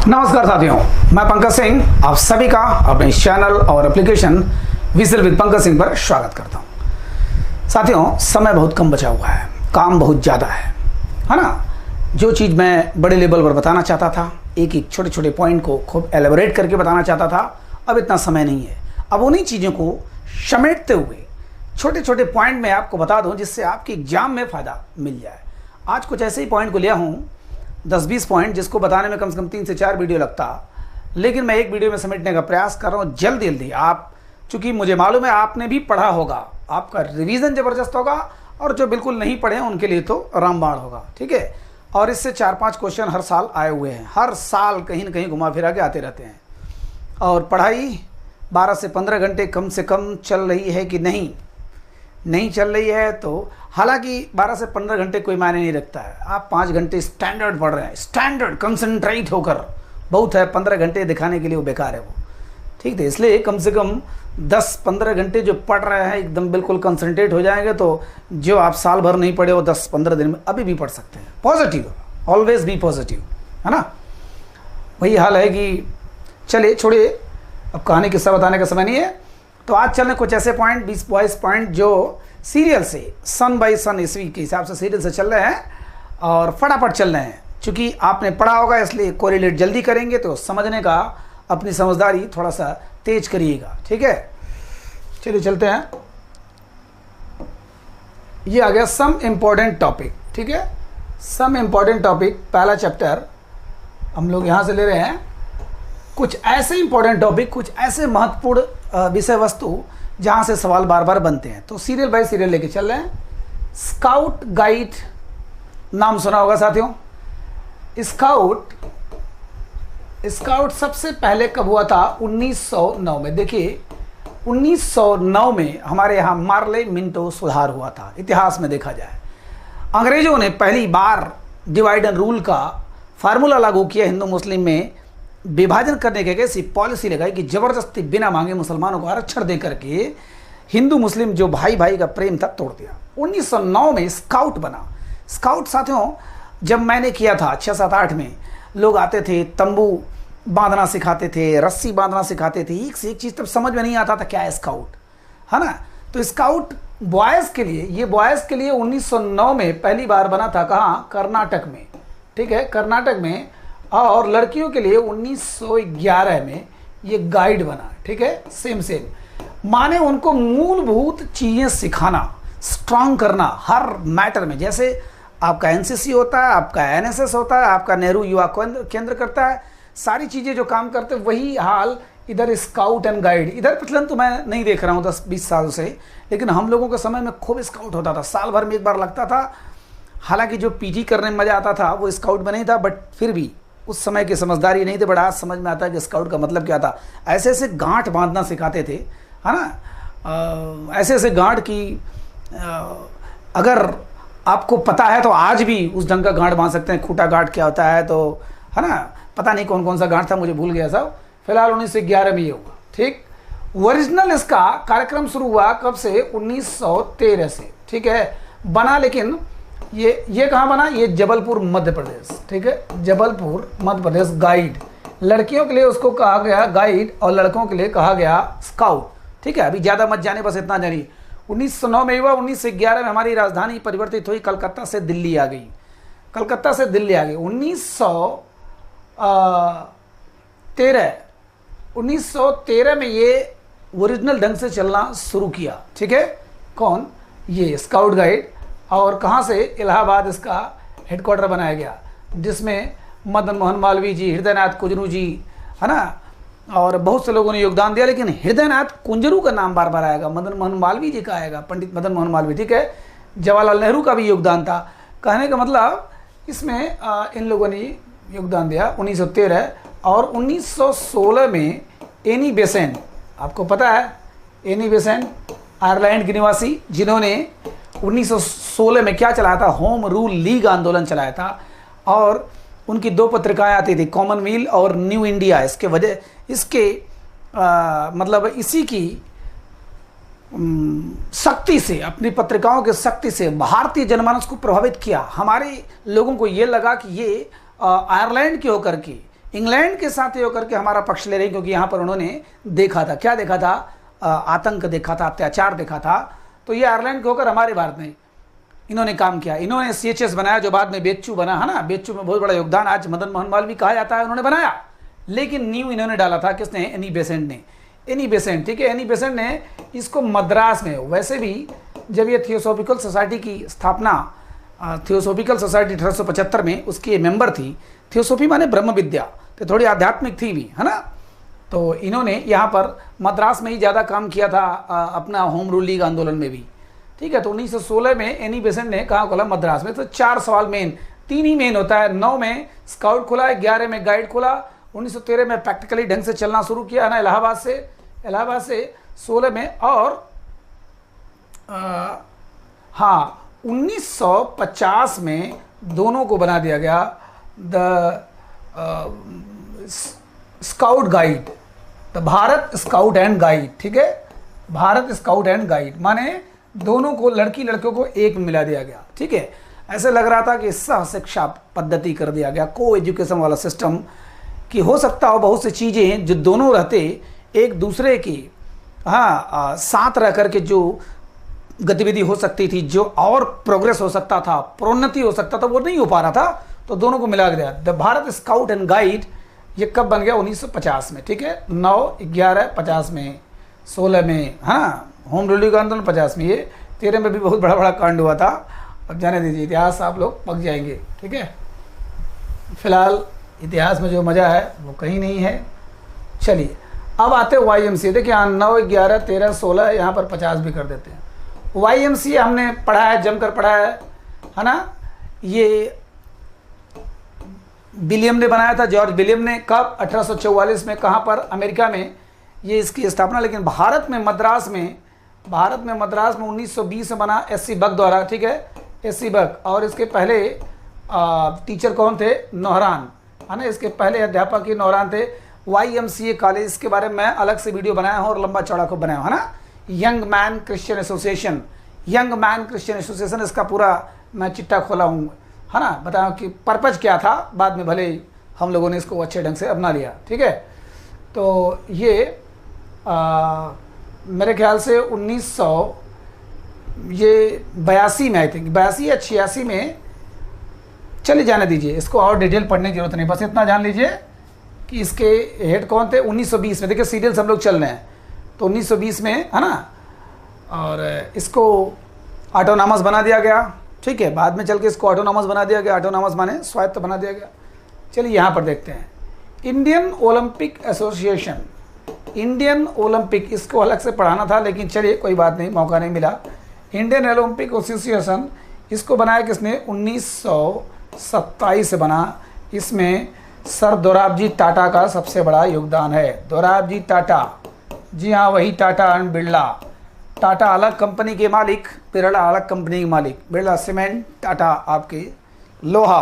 नमस्कार साथियों, मैं पंकज सिंह आप सभी का अपने चैनल और application vigil with Pankaj Singh पर स्वागत करता हूं। साथियों, समय बहुत कम बचा हुआ है, काम बहुत ज़्यादा है ना। जो चीज़ मैं बड़े लेवल पर बताना चाहता था, एक एक छोटे छोटे पॉइंट को खूब एलेबोरेट करके बताना चाहता था, अब इतना समय नहीं है। अब उन्हीं चीज़ों को समेटते हुए छोटे छोटे पॉइंट में आपको बता दूँ जिससे आपके एग्जाम में फ़ायदा मिल जाए। आज कुछ ऐसे ही पॉइंट को लिया हूँ, 10-20 पॉइंट, जिसको बताने में कम से कम 3 से 4 वीडियो लगता, लेकिन मैं एक वीडियो में समेटने का प्रयास कर रहा हूँ जल्दी जल्दी। आप, चूँकि मुझे मालूम है आपने भी पढ़ा होगा, आपका रिवीजन ज़बरदस्त होगा, और जो बिल्कुल नहीं पढ़े हैं उनके लिए तो रामबाण होगा, ठीक है। और इससे 4-5 क्वेश्चन हर साल आए हुए हैं, हर साल कहीं ना कहीं घुमा फिरा के आते रहते हैं। और पढ़ाई 12 से 15 घंटे कम से कम चल रही है कि नहीं चल रही है, तो हालांकि 12 से 15 घंटे कोई मायने नहीं रखता है। आप 5 घंटे स्टैंडर्ड पढ़ रहे हैं, स्टैंडर्ड कंसंट्रेट होकर, बहुत है। 15 घंटे दिखाने के लिए वो बेकार है वो, ठीक है। इसलिए कम से कम 10-15 घंटे जो पढ़ रहे हैं एकदम बिल्कुल कंसंट्रेट हो जाएंगे, तो जो आप साल भर नहीं पढ़े वो 10-15 दिन में अभी भी पढ़ सकते हैं। पॉजिटिव, ऑलवेज बी पॉजिटिव, है ना। वही हाल है कि चलिए छोड़िए, अब कहानी किस्सा बताने का समय नहीं है। तो आज चलने कुछ ऐसे पॉइंट, 20-22 पॉइंट जो सीरियल से, सन बाई सन ईस्वी के हिसाब से सीरियल से चल रहे हैं और फटाफट चल रहे हैं। चूँकि आपने पढ़ा होगा इसलिए कोरिलेट जल्दी करेंगे, तो समझने का अपनी समझदारी थोड़ा सा तेज करिएगा, ठीक है। चलिए चलते हैं। ये आ गया सम इम्पोर्टेंट टॉपिक, ठीक है। सम इम्पोर्टेंट टॉपिक, पहला चैप्टर हम लोग यहाँ से ले रहे हैं। कुछ ऐसे इंपॉर्टेंट टॉपिक, कुछ ऐसे महत्वपूर्ण विषय वस्तु जहाँ से सवाल बार बार बनते हैं, तो सीरियल बाय सीरियल लेके चल रहे हैं। स्काउट गाइड नाम सुना होगा साथियों। स्काउट सबसे पहले कब हुआ था? 1909 में। देखिए 1909 में हमारे यहाँ मार्ले मिंटो सुधार हुआ था, इतिहास में देखा जाए। अंग्रेजों ने पहली बार डिवाइड एंड रूल का फार्मूला लागू किया, हिंदू मुस्लिम में विभाजन करने के ऐसी पॉलिसी लगाई कि जबरदस्ती बिना मांगे मुसलमानों को आरक्षण दे करके हिंदू मुस्लिम जो भाई भाई का प्रेम था तोड़ दिया। 1909 में स्काउट बना। स्काउट साथियों, जब मैंने किया था 6-7-8 में, लोग आते थे, तंबू बांधना सिखाते थे, रस्सी बांधना सिखाते थे, एक से एक चीज़। तब समझ में नहीं आता था क्या है स्काउट, है ना। तो स्काउट बॉयज़ के लिए, ये बॉयज़ के लिए 1909 में पहली बार बना था। कहाँ? कर्नाटक में, ठीक है, कर्नाटक में। और लड़कियों के लिए 1911 में ये गाइड बना, ठीक है, सेम। माने उनको मूलभूत चीज़ें सिखाना, स्ट्रांग करना हर मैटर में। जैसे आपका एनसीसी होता है, आपका एनएसएस होता है, आपका नेहरू युवा केंद्र करता है, सारी चीज़ें जो काम करते हैं, वही हाल इधर स्काउट एंड गाइड। इधर प्रचलन तो मैं नहीं देख रहा हूँ 10-20 साल से, लेकिन हम लोगों के समय में खूब स्काउट होता था, साल भर में एक बार लगता था। हालांकि जो पीटी करने में मज़ा आता था वो स्काउट में नहीं था, बट फिर भी उस समय की समझदारी नहीं थी। बड़ा आज समझ में आता है कि स्काउट का मतलब क्या था। ऐसे ऐसे गांठ बांधना सिखाते थे, है ना। ऐसे ऐसे गांठ की अगर आपको पता है तो आज भी उस ढंग का गांठ बांध सकते हैं। खूटा गांठ क्या होता है, तो है ना, पता नहीं कौन कौन सा गांठ था, मुझे भूल गया सब। फिलहाल 1911 में ये हुआ, ठीक। ओरिजिनल इसका कार्यक्रम शुरू हुआ कब से? 1913 से, ठीक है, बना। लेकिन ये कहाँ बना? ये जबलपुर मध्य प्रदेश, ठीक है, जबलपुर मध्य प्रदेश। गाइड लड़कियों के लिए उसको कहा गया गाइड, और लड़कों के लिए कहा गया स्काउट, ठीक है। अभी ज़्यादा मत जाने, बस इतना जानिए। 1909 में हुआ, 1911 में हमारी राजधानी परिवर्तित हुई, कलकत्ता से दिल्ली आ गई। 1913 में ये ओरिजिनल ढंग से चलना शुरू किया, ठीक है। कौन? ये स्काउट गाइड। और कहाँ से? इलाहाबाद इसका हेडक्वार्टर बनाया गया, जिसमें मदन मोहन मालवीय जी, हृदयनाथ कुंजरू जी, है ना, और बहुत से लोगों ने योगदान दिया। लेकिन हृदयनाथ कुंजरू का नाम बार बार आएगा, मदन मोहन मालवीय जी का आएगा, पंडित मदन मोहन मालवीय, ठीक है। जवाहरलाल नेहरू का भी योगदान था। कहने का मतलब इसमें इन लोगों ने योगदान दिया 1913। और 1916 में एनी बेसेंट, आपको पता है एनी बेसेंट, आयरलैंड की निवासी, जिन्होंने 1916 में क्या चलाया था? होम रूल लीग आंदोलन चलाया था। और उनकी 2 पत्रिकाएं आती थी, कॉमनवेल्थ और न्यू इंडिया। इसके मतलब इसी की शक्ति से, अपनी पत्रिकाओं की शक्ति से भारतीय जनमानस को प्रभावित किया। हमारे लोगों को ये लगा कि ये आयरलैंड के होकर के इंग्लैंड के साथ ये होकर के हमारा पक्ष ले रहे हैं, क्योंकि यहाँ पर उन्होंने देखा था, क्या देखा था, आतंक देखा था, अत्याचार देखा था। तो ये आयरलैंड के होकर हमारे भारत में इन्होंने काम किया। इन्होंने CHS बनाया, जो बाद में बेच्चू बना, है ना। बेच्चू में बहुत बड़ा योगदान आज मदन मोहन मालवीय कहा जाता है, उन्होंने बनाया। लेकिन न्यू इन्होंने डाला था, किसने? एनी बेसेंट ने। एनी बेसेंट, ठीक है, एनी बेसेंट ने इसको मद्रास में, वैसे भी जब ये थियोसॉफिकल सोसाइटी की स्थापना, थियोसॉफिकल सोसाइटी 1875 में उसकी मेंबर थी। थियोसॉफी माने ब्रह्म विद्या, तो थोड़ी आध्यात्मिक थी भी, है ना। तो इन्होंने यहाँ पर मद्रास में ही ज़्यादा काम किया था, अपना होम रूल लीग आंदोलन में भी, ठीक है। तो 1916 में एनी बेसेंट ने कहाँ खोला? मद्रास में। तो 4 सवाल मेन, 3 ही मेन होता है। 9 में स्काउट खुला, 11 में गाइड खुला, 1913 में प्रैक्टिकली ढंग से चलना शुरू किया, है ना, इलाहाबाद से 16 में। और हाँ, 1950 में दोनों को बना दिया गया the scout guide, the Bharat scout and guide, ठीक है, भारत स्काउट एंड गाइड, माने दोनों को, लड़की लड़कों को एक में मिला दिया गया, ठीक है। ऐसे लग रहा था कि सह शिक्षा पद्धति कर दिया गया, को एजुकेशन वाला सिस्टम, कि हो सकता हो बहुत सी चीज़ें जो दोनों रहते एक दूसरे की, हाँ, साथ रह करके जो गतिविधि हो सकती थी, जो और प्रोग्रेस हो सकता था, प्रोन्नति हो सकता था, वो नहीं हो पा रहा था, तो दोनों को मिला दिया। The Bharat scout and guide ये कब बन गया? 1950 में, ठीक है। 9, 11, 50 में, 16 में, हाँ, होम रूल लीग आंदोलन 50 में, ये 13 में भी बहुत बड़ा बड़ा कांड हुआ था। अब जाने दीजिए, इतिहास आप लोग पक जाएंगे, ठीक है। फिलहाल इतिहास में जो मज़ा है वो कहीं नहीं है। चलिए अब आते हैं YMCA। देखिए यहाँ 9, 11, 13, 16, यहाँ पर 50 भी कर देते हैं। YMCA हमने पढ़ा है, जमकर पढ़ा है ना। ये विलियम ने बनाया था, जॉर्ज विलियम ने। कब? 1844 में। कहाँ पर? अमेरिका में ये इसकी स्थापना। लेकिन भारत में मद्रास में 1920 में बना, SC बक द्वारा, ठीक है, SC बक। और इसके पहले टीचर कौन थे? नौहरान, है ना। इसके पहले अध्यापक ही नौहरान थे। YMCA कॉलेज, इसके बारे में मैं अलग से वीडियो बनाया हूँ और लंबा चौड़ा को बनाया हूँ, है ना। Young man Christian association, young man Christian association, इसका पूरा मैं चिट्ठा खोला हूँ, है ना। बताओ कि पर्पज क्या था। बाद में भले हम लोगों ने इसको अच्छे ढंग से अपना लिया, ठीक है। तो ये मेरे ख्याल से 1982 में, आई थिंक 82 या 86 में, चलिए जाने दीजिए, इसको और डिटेल पढ़ने की जरूरत नहीं, बस इतना जान लीजिए कि इसके हेड कौन थे। 1920 में, देखिए सीरियल्स हम लोग चल रहे हैं, तो 1920 में, है ना। और इसको ऑटोनॉमस बना दिया गया, ठीक है। बाद में चल के इसको ऑटोनॉमस बना दिया गया, ऑटोनॉमस माने स्वायत्त बना दिया गया। चलिए यहाँ पर देखते हैं, Indian Olympic association, Indian Olympic, इसको अलग से पढ़ाना था, लेकिन चलिए कोई बात नहीं, मौका नहीं मिला। इंडियन ओलंपिक एसोसिएशन, इसको बनाया किसने? 1927 से बना। इसमें सर दोराबजी टाटा का सबसे बड़ा योगदान है। दोराबजी टाटा, जी हाँ, वही टाटा एंड बिरला। टाटा अलग कंपनी के मालिक, बिरला अलग कंपनी के मालिक। बिरला सीमेंट, टाटा आपके लोहा।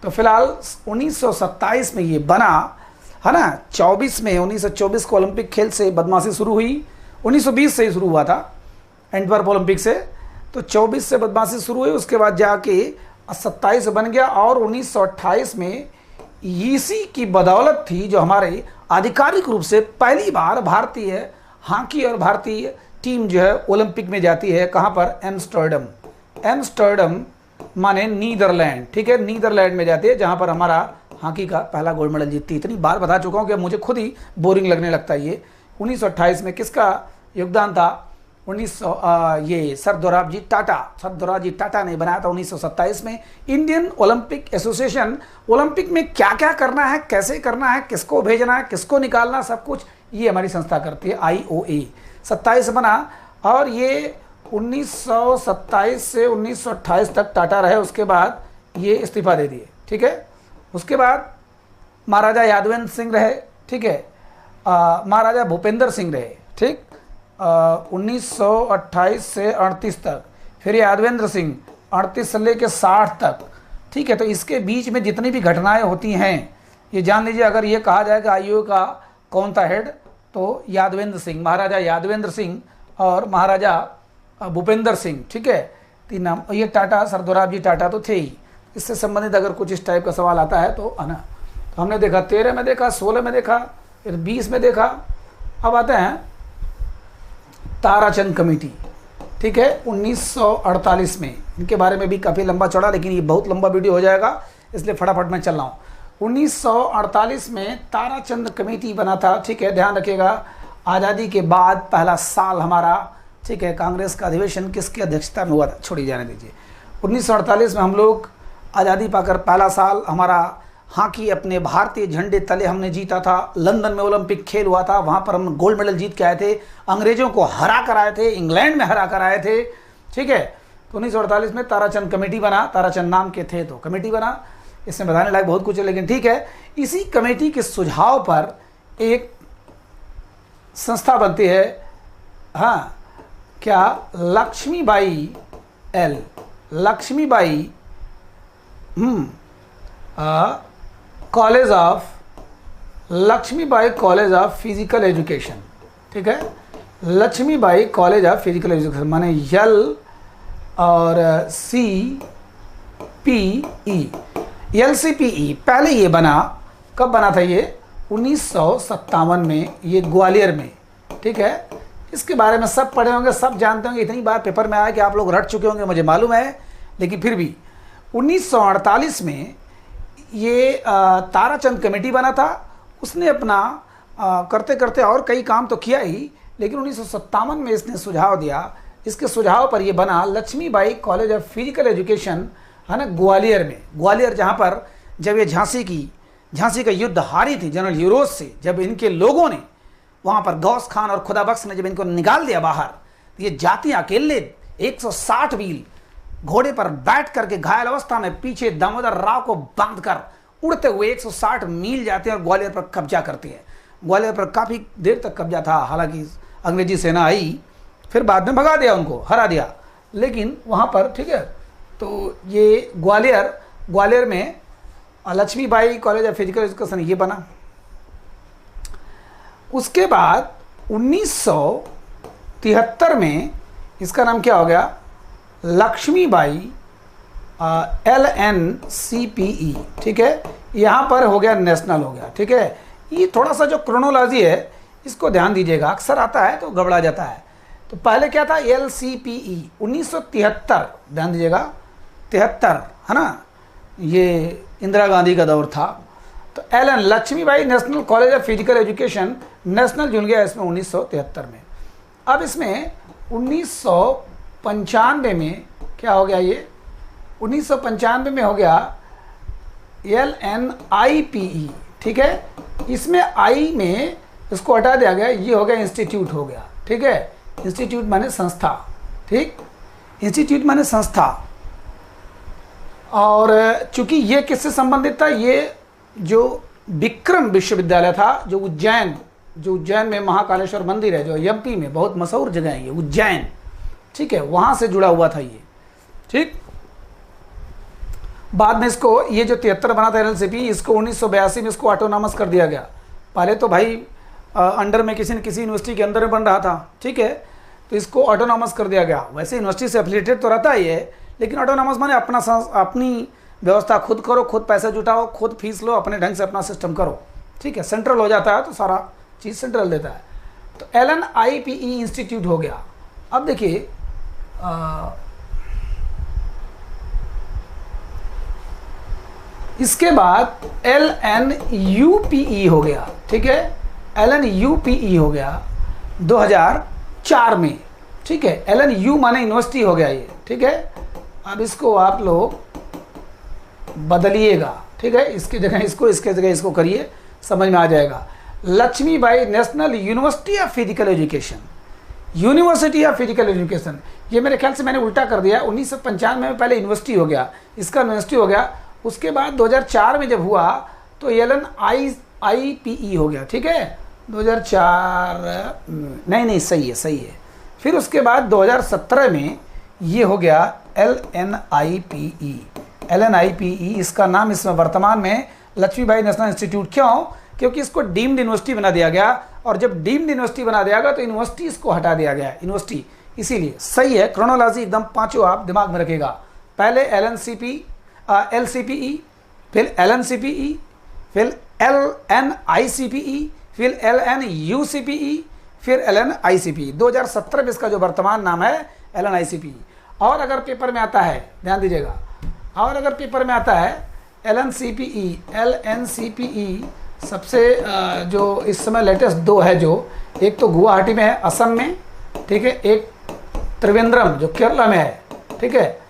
तो फिलहाल 1927 में ये बना, है ना। 1924 को ओलंपिक खेल से बदमाशी शुरू हुई। 1920 से ही शुरू हुआ था, एंटवर्प ओलंपिक से। तो 24 से बदमाशी शुरू हुई, उसके बाद जाके 27 बन गया। और 1928 में इसी की बदौलत थी जो हमारे आधिकारिक रूप से पहली बार भारतीय हॉकी और भारतीय टीम जो है ओलंपिक में जाती है। कहाँ पर? एम्स्टर्डम। एम्स्टर्डम माने नीदरलैंड, ठीक है, नीदरलैंड में जाती है, जहाँ पर हमारा हॉकी का पहला गोल्ड मेडल जीतती। इतनी बार बता चुका हूँ कि मुझे खुद ही बोरिंग लगने लगता है ये। 1928 में किसका योगदान था? ये सर दोराबजी टाटा ने बनाया था 1927 में। इंडियन ओलंपिक एसोसिएशन, ओलंपिक में क्या क्या करना है, कैसे करना है, किसको भेजना है, किसको निकालना, सब कुछ ये हमारी संस्था करती है। IOA 27 बना, और ये 1927 से 1928 तक टाटा रहे। उसके बाद ये इस्तीफा दे दिए, ठीक है। उसके बाद महाराजा यादवेंद्र सिंह रहे, ठीक है, महाराजा भूपेंद्र सिंह रहे, ठीक, 1928 से 38 तक। फिर यादवेंद्र सिंह 38 से लेकर 60 तक, ठीक है। तो इसके बीच में जितनी भी घटनाएं होती हैं, ये जान लीजिए। अगर ये कहा जाए कि IOA का कौन था हेड, तो यादवेंद्र सिंह, महाराजा यादवेंद्र सिंह और महाराजा भूपेंद्र सिंह, ठीक है, 3 नाम। ये टाटा, सर दोराबजी टाटा तो थे ही। इससे संबंधित अगर कुछ इस टाइप का सवाल आता है तो आना। तो हमने देखा 13 में देखा, 16 में देखा, फिर 20 में देखा। अब आते हैं ताराचंद कमेटी, ठीक है, 1948 में। इनके बारे में भी काफ़ी लंबा चौड़ा, लेकिन ये बहुत लंबा वीडियो हो जाएगा, इसलिए फटाफट मैं चल रहा हूँ। 1948 में ताराचंद कमेटी बना था, ठीक है, ध्यान रखिएगा। आज़ादी के बाद पहला साल हमारा, ठीक है, कांग्रेस का अधिवेशन किसकी अध्यक्षता में हुआ था, छोड़िए जाने दीजिए। 1948 में हम लोग आज़ादी पाकर पहला साल हमारा हॉकी अपने भारतीय झंडे तले हमने जीता था। लंदन में ओलंपिक खेल हुआ था, वहाँ पर हम गोल्ड मेडल जीत के आए थे, अंग्रेज़ों को हरा कर आए थे, इंग्लैंड में हरा कर आए थे, ठीक है। तो 1948 में ताराचंद कमेटी बना, ताराचंद नाम के थे तो कमेटी बना। इसमें बताने लायक बहुत कुछ है, लेकिन ठीक है। इसी कमेटी के सुझाव पर एक संस्था बनती है, हाँ, क्या, Lakshmibai Lakshmibai college of physical education, ठीक है, Lakshmibai college of physical education, माने यल और LCPE। पहले ये बना, कब बना था ये, 1957 में, ये ग्वालियर में, ठीक है। इसके बारे में सब पढ़े होंगे, सब जानते होंगे, इतनी बार पेपर में आया कि आप लोग रट चुके होंगे, मुझे मालूम है, लेकिन फिर भी 1948 में ये ताराचंद कमेटी बना था। उसने अपना करते करते और कई काम तो किया ही, लेकिन 1957 में इसने सुझाव दिया। इसके सुझाव पर यह बना Lakshmibai college of physical education, है ना, ग्वालियर में। ग्वालियर जहाँ पर जब ये झांसी का युद्ध हारी थी जनरल यूरोज से, जब इनके लोगों ने वहाँ पर गौस खान और खुदाबख्श ने जब इनको निकाल दिया बाहर, तो ये जाति अकेले 160 वील घोड़े पर बैठ करके घायल अवस्था में पीछे दामोदर राव को बांधकर उड़ते हुए 160 मील जाते हैं और ग्वालियर पर कब्जा करते हैं। ग्वालियर पर काफ़ी देर तक कब्जा था, हालांकि अंग्रेजी सेना आई, फिर बाद में भगा दिया, उनको हरा दिया, लेकिन वहाँ पर, ठीक है। तो ये ग्वालियर में Lakshmibai college of physical education ये बना। उसके बाद 1973 में इसका नाम क्या हो गया, लक्ष्मीबाई LNCPE, ठीक है। यहाँ पर हो गया नेशनल हो गया, ठीक है। ये थोड़ा सा जो क्रोनोलॉजी है इसको ध्यान दीजिएगा, अक्सर आता है तो गड़बड़ा जाता है। तो पहले क्या था, LCPE 1973, ध्यान दीजिएगा, 73, है ना, ये इंदिरा गांधी का दौर था। तो LN Lakshmibai national college of physical education national जुड़ गया इसमें 1973 में। अब इसमें 1995 में क्या हो गया, ये 1995 में हो गया LNIPE, ठीक है। इसमें आई में इसको हटा दिया गया, ये हो गया इंस्टीट्यूट हो गया, ठीक है। इंस्टीट्यूट माने संस्था, ठीक, इंस्टीट्यूट माने संस्था। और चूंकि ये किससे संबंधित था, ये जो विक्रम विश्वविद्यालय था, जो उज्जैन में महाकालेश्वर मंदिर है, जो MP में बहुत मशहूर जगह है ये उज्जैन, ठीक है, वहाँ से जुड़ा हुआ था ये, ठीक। बाद में इसको, ये जो 73 बना था LCP, इसको 1982 में इसको ऑटोनॉमस कर दिया गया। पहले तो भाई अंडर में किसी न किसी यूनिवर्सिटी के अंदर में बन रहा था, ठीक है, तो इसको ऑटोनॉमस कर दिया गया। वैसे यूनिवर्सिटी से एफिलिएटेड तो रहता ही है, लेकिन ऑटोनॉमस माने अपनी व्यवस्था खुद करो, खुद पैसे जुटाओ, खुद फीस लो, अपने ढंग से अपना सिस्टम करो, ठीक है। सेंट्रल हो जाता है तो सारा चीज़ सेंट्रल देता है। तो LNIPE इंस्टीट्यूट हो गया। अब देखिए, इसके बाद LNUPE हो गया, ठीक है, LNUPE हो गया 2004 में, ठीक है। LNU माने यूनिवर्सिटी हो गया ये, ठीक है। अब इसको आप लोग बदलिएगा, ठीक है, इसकी जगह इसको, इसके जगह इसको करिए, समझ में आ जाएगा। Lakshmibai national university of physical education, university of physical education, ये मेरे ख्याल से मैंने उल्टा कर दिया। 1995 में पहले यूनिवर्सिटी हो गया, इसका यूनिवर्सिटी हो गया। उसके बाद 2004 में जब हुआ तो LNIPE हो गया, ठीक है, 2004, नहीं सही है। फिर उसके बाद 2017 में ये हो गया LNIPE। इसका नाम इसमें वर्तमान में लक्ष्मीबाई नेशनल इंस्टीट्यूट, क्यों, क्योंकि इसको डीम्ड यूनिवर्सिटी बना दिया गया, और जब डीम्ड यूनिवर्सिटी बना दिया गया तो यूनिवर्सिटी इसको हटा दिया गया, यूनिवर्सिटी, इसीलिए सही है। क्रोनोलॉजी एकदम पांचों आप दिमाग में रखेगा। पहले LCPE, फिर LNCPE, फिर LNICPE, फिर LNUCPE, फिर LNICPE। 2017 में इसका जो वर्तमान नाम है LNICPE। और अगर पेपर में आता है, ध्यान दीजिएगा, और अगर पेपर में आता है LNCPE सबसे जो इस समय लेटेस्ट दो है, जो एक तो गुवाहाटी में है असम में, ठीक है, एक त्रिवेंद्रम जो केरला में है, ठीक है,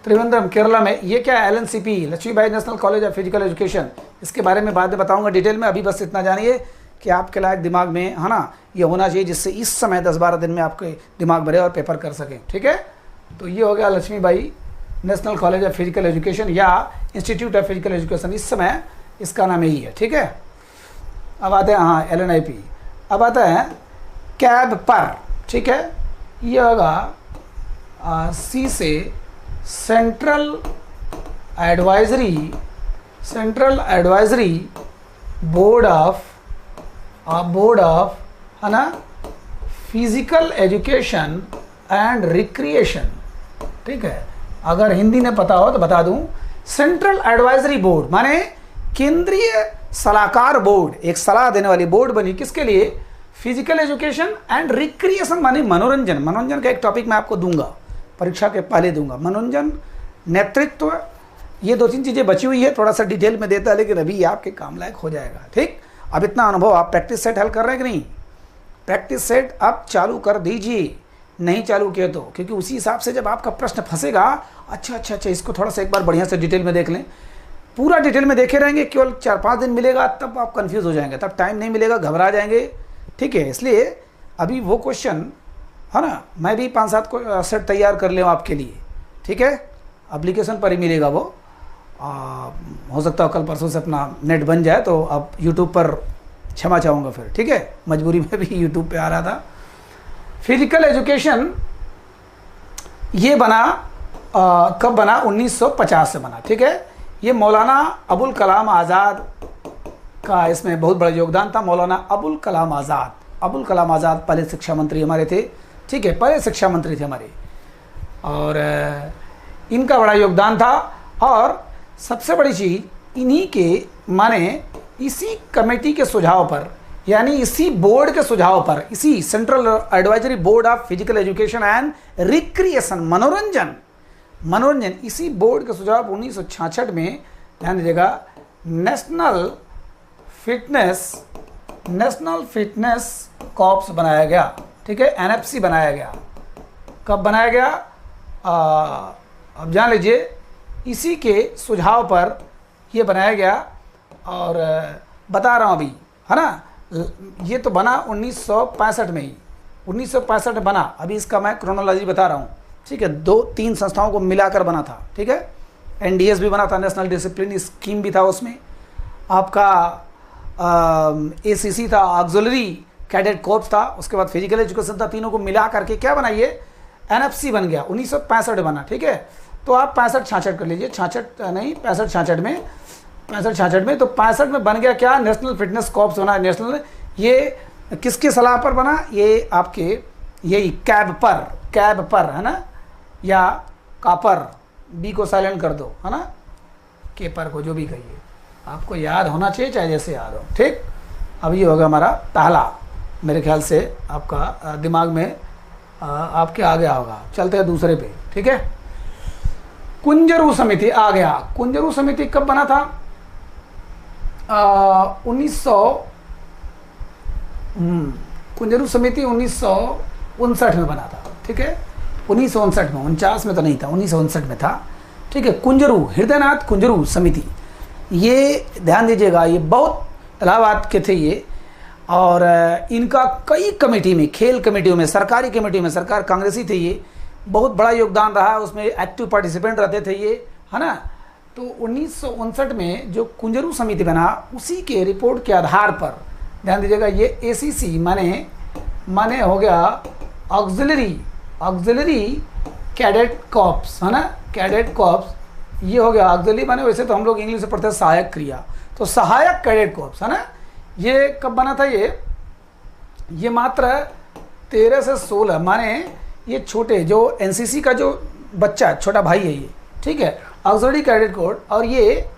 त्रिवेंद्रम केरला में। ये क्या है? LNCPE, Lakshmibai national college of physical education. इसके बारे में बाद में बताऊंगा डिटेल में। अभी बस इतना जानिए कि आपके लायक दिमाग में, है ना, ये होना चाहिए जिससे इस समय 10-12 दिन में आपके दिमाग भरे और पेपर कर सकें, ठीक है। तो ये हो गया Lakshmibai national college of physical education या इंस्टीट्यूट ऑफ फिजिकल एजुकेशन, इस समय इसका नाम यही है, ठीक है। अब आते हैं हाँ LNIP। अब आता है कैब पर, ठीक है। ये होगा C से सेंट्रल एडवाइजरी बोर्ड ऑफ है ना फिजिकल एजुकेशन एंड रिक्रिएशन, ठीक है। अगर हिंदी में पता हो तो बता दूं, सेंट्रल एडवाइजरी बोर्ड माने केंद्रीय सलाहकार बोर्ड, एक सलाह देने वाली बोर्ड बनी किसके लिए? फिजिकल एजुकेशन एंड रिक्रिएशन माने मनोरंजन। मनोरंजन का एक टॉपिक मैं आपको दूंगा, परीक्षा के पहले दूंगा। मनोरंजन, नेतृत्व, ये 2-3 चीज़ें बची हुई है, थोड़ा सा डिटेल में देता है, लेकिन अभी आपके काम लायक हो जाएगा, ठीक। अब इतना अनुभव, आप प्रैक्टिस सेट हल कर रहे हैं कि नहीं? प्रैक्टिस सेट आप चालू कर दीजिए, नहीं चालू किए तो, क्योंकि उसी हिसाब से जब आपका प्रश्न फंसेगा, अच्छा इसको थोड़ा सा एक बार बढ़िया से डिटेल में देख लें। पूरा डिटेल में देखे रहेंगे, केवल 4-5 दिन मिलेगा तब आप कंफ्यूज हो जाएंगे, तब टाइम नहीं मिलेगा, घबरा जाएंगे, ठीक है। इसलिए अभी वो क्वेश्चन है ना, मैं भी 5-7 को सेट तैयार कर ले आपके लिए, ठीक है। एप्लीकेशन पर ही मिलेगा वो, हो सकता है कल परसों से अपना नेट बन जाए तो अब यूट्यूब पर क्षमा चाहूँगा फिर, ठीक है। मजबूरी में भी यूट्यूब पे आ रहा था। फिजिकल एजुकेशन ये बना कब बना? 1950 से बना, ठीक है। ये मौलाना अबुल कलाम आज़ाद का इसमें बहुत बड़ा योगदान था। मौलाना अबुल कलाम आज़ाद पहले शिक्षा मंत्री हमारे थे, ठीक है, पहले शिक्षा मंत्री थे हमारे, और इनका बड़ा योगदान था। और सबसे बड़ी चीज़ इन्हीं के माने इसी कमेटी के सुझाव पर, यानी इसी बोर्ड के सुझाव पर, इसी central advisory board of physical education and recreation, मनोरंजन, इसी बोर्ड के सुझाव 1966 में, ध्यान दीजिएगा, नेशनल फिटनेस कॉर्प्स बनाया गया, ठीक है, NFC बनाया गया। कब बनाया गया? अब जान लीजिए, इसी के सुझाव पर ये बनाया गया। और बता रहा हूँ अभी, है ना, ये तो बना 1965 में ही, 1965 में बना। अभी इसका मैं क्रोनोलॉजी बता रहा हूँ, ठीक है। 2-3 संस्थाओं को मिलाकर बना था, ठीक है। NDS भी बना था, नेशनल डिसिप्लिन स्कीम भी था उसमें, आपका ACC था, ऑक्सिलरी कैडेट कॉर्प्स था, उसके बाद फिजिकल एजुकेशन था। तीनों को मिला करके क्या बना? ये NFC बन गया, 1965 बना, ठीक है। तो आप 65-66 कर लीजिए, 65-66 में, तो 65 में बन गया क्या? नेशनल फिटनेस कॉर्प्स बना, नेशनल। ये किसके सलाह पर बना? ये आपके यही कैब पर, है ना, या कापर, B को साइलेंट कर दो, है ना, के पर को, जो भी कहिए, आपको याद होना चाहिए, चाहे जैसे याद हो, ठीक। अब ये होगा हमारा पहला, मेरे ख्याल से आपका दिमाग में आपके आ गया होगा। चलते हैं दूसरे पे, ठीक है। कुंजरू समिति आ गया। कुंजरू समिति कब बना था? 1959 में बना था, ठीक है। 1959 में, 49 में तो नहीं था, 1959 में था, ठीक है। कुंजरू, हृदयनाथ कुंजरू समिति, ये ध्यान दीजिएगा, ये बहुत इलाहाबाद के थे ये। और इनका कई कमेटी में, खेल कमेटियों में, सरकारी कमेटियों में, सरकार कांग्रेसी थे ये, बहुत बड़ा योगदान रहा, उसमें एक्टिव पार्टिसिपेंट रहते थे ये, है ना। तो 1959 में जो कुंजरू समिति बना, उसी के रिपोर्ट के आधार पर, ध्यान दीजिएगा, ये ACC माने हो गया ऑक्सिलरी कैडेट कॉर्प्स, है ना, कैडेट कॉर्प्स, ये हो गया ऑक्सिलरी माने, वैसे तो हम लोग इंग्लिश में पढ़ते हैं सहायक क्रिया, तो सहायक कैडेट कॉर्प्स, है ना। ये कब बना था? ये मात्र 13 से 16 माने ये छोटे, जो NCC का जो बच्चा, छोटा भाई है ये, ठीक है, ऑक्सिलरी कैडेट कोड। और ये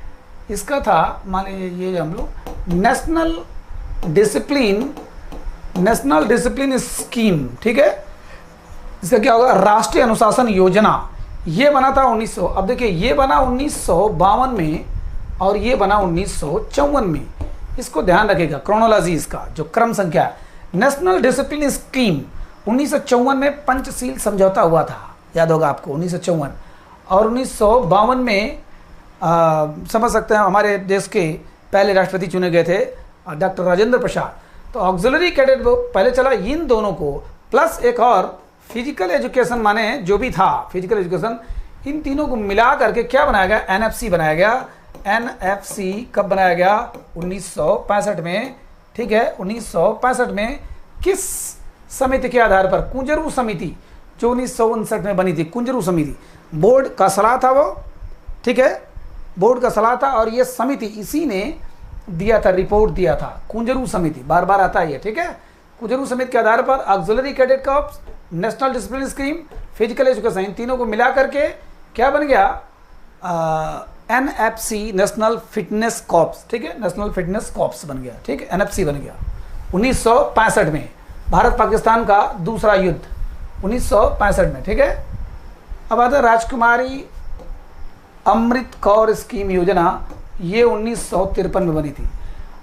इसका था, मान लीजिए ये हम लोग नेशनल डिसिप्लिन स्कीम, ठीक है। इसका क्या होगा, राष्ट्रीय अनुशासन योजना। ये बना था 1900, अब देखिए ये बना 1952 में और ये बना 1954 में। इसको ध्यान रखिएगा, क्रोनोलॉजी इसका जो क्रम संख्या है। नेशनल डिसिप्लिन स्कीम 1954 में पंचशील समझौता हुआ था, याद होगा आपको, 1954। और 1952 में समझ सकते हैं हमारे देश के पहले राष्ट्रपति चुने गए थे डॉक्टर राजेंद्र प्रसाद। तो ऑक्सिलरी कैडेट वो पहले चला, इन दोनों को प्लस एक और फिजिकल एजुकेशन, माने जो भी था फिजिकल एजुकेशन, इन तीनों को मिला करके क्या बनाया गया, एनएफसी बनाया गया। एनएफसी कब बनाया गया, 1965 में, ठीक है। 1965 में किस समिति के आधार पर, कुंजरू समिति, जो 1959 में बनी थी, कुंजरू समिति, बोर्ड का सलाह था वो, ठीक है, बोर्ड का सलाह था। और ये समिति इसी ने दिया था, रिपोर्ट दिया था, कुंजरू समिति, बार बार आता है ये, ठीक है। कुंजरू समिति के आधार पर auxiliary cadet corps, national discipline scheme, physical education, इन तीनों को मिला करके क्या बन गया, एनएफसी, नेशनल फिटनेस कॉर्प्स, ठीक है, नेशनल फिटनेस कॉर्प्स बन गया, ठीक है, एनएफसी बन गया 1965 में। भारत पाकिस्तान का दूसरा युद्ध 1965 में, ठीक है। अब आता है राजकुमारी अमृत कौर स्कीम योजना, ये 1953 में बनी थी।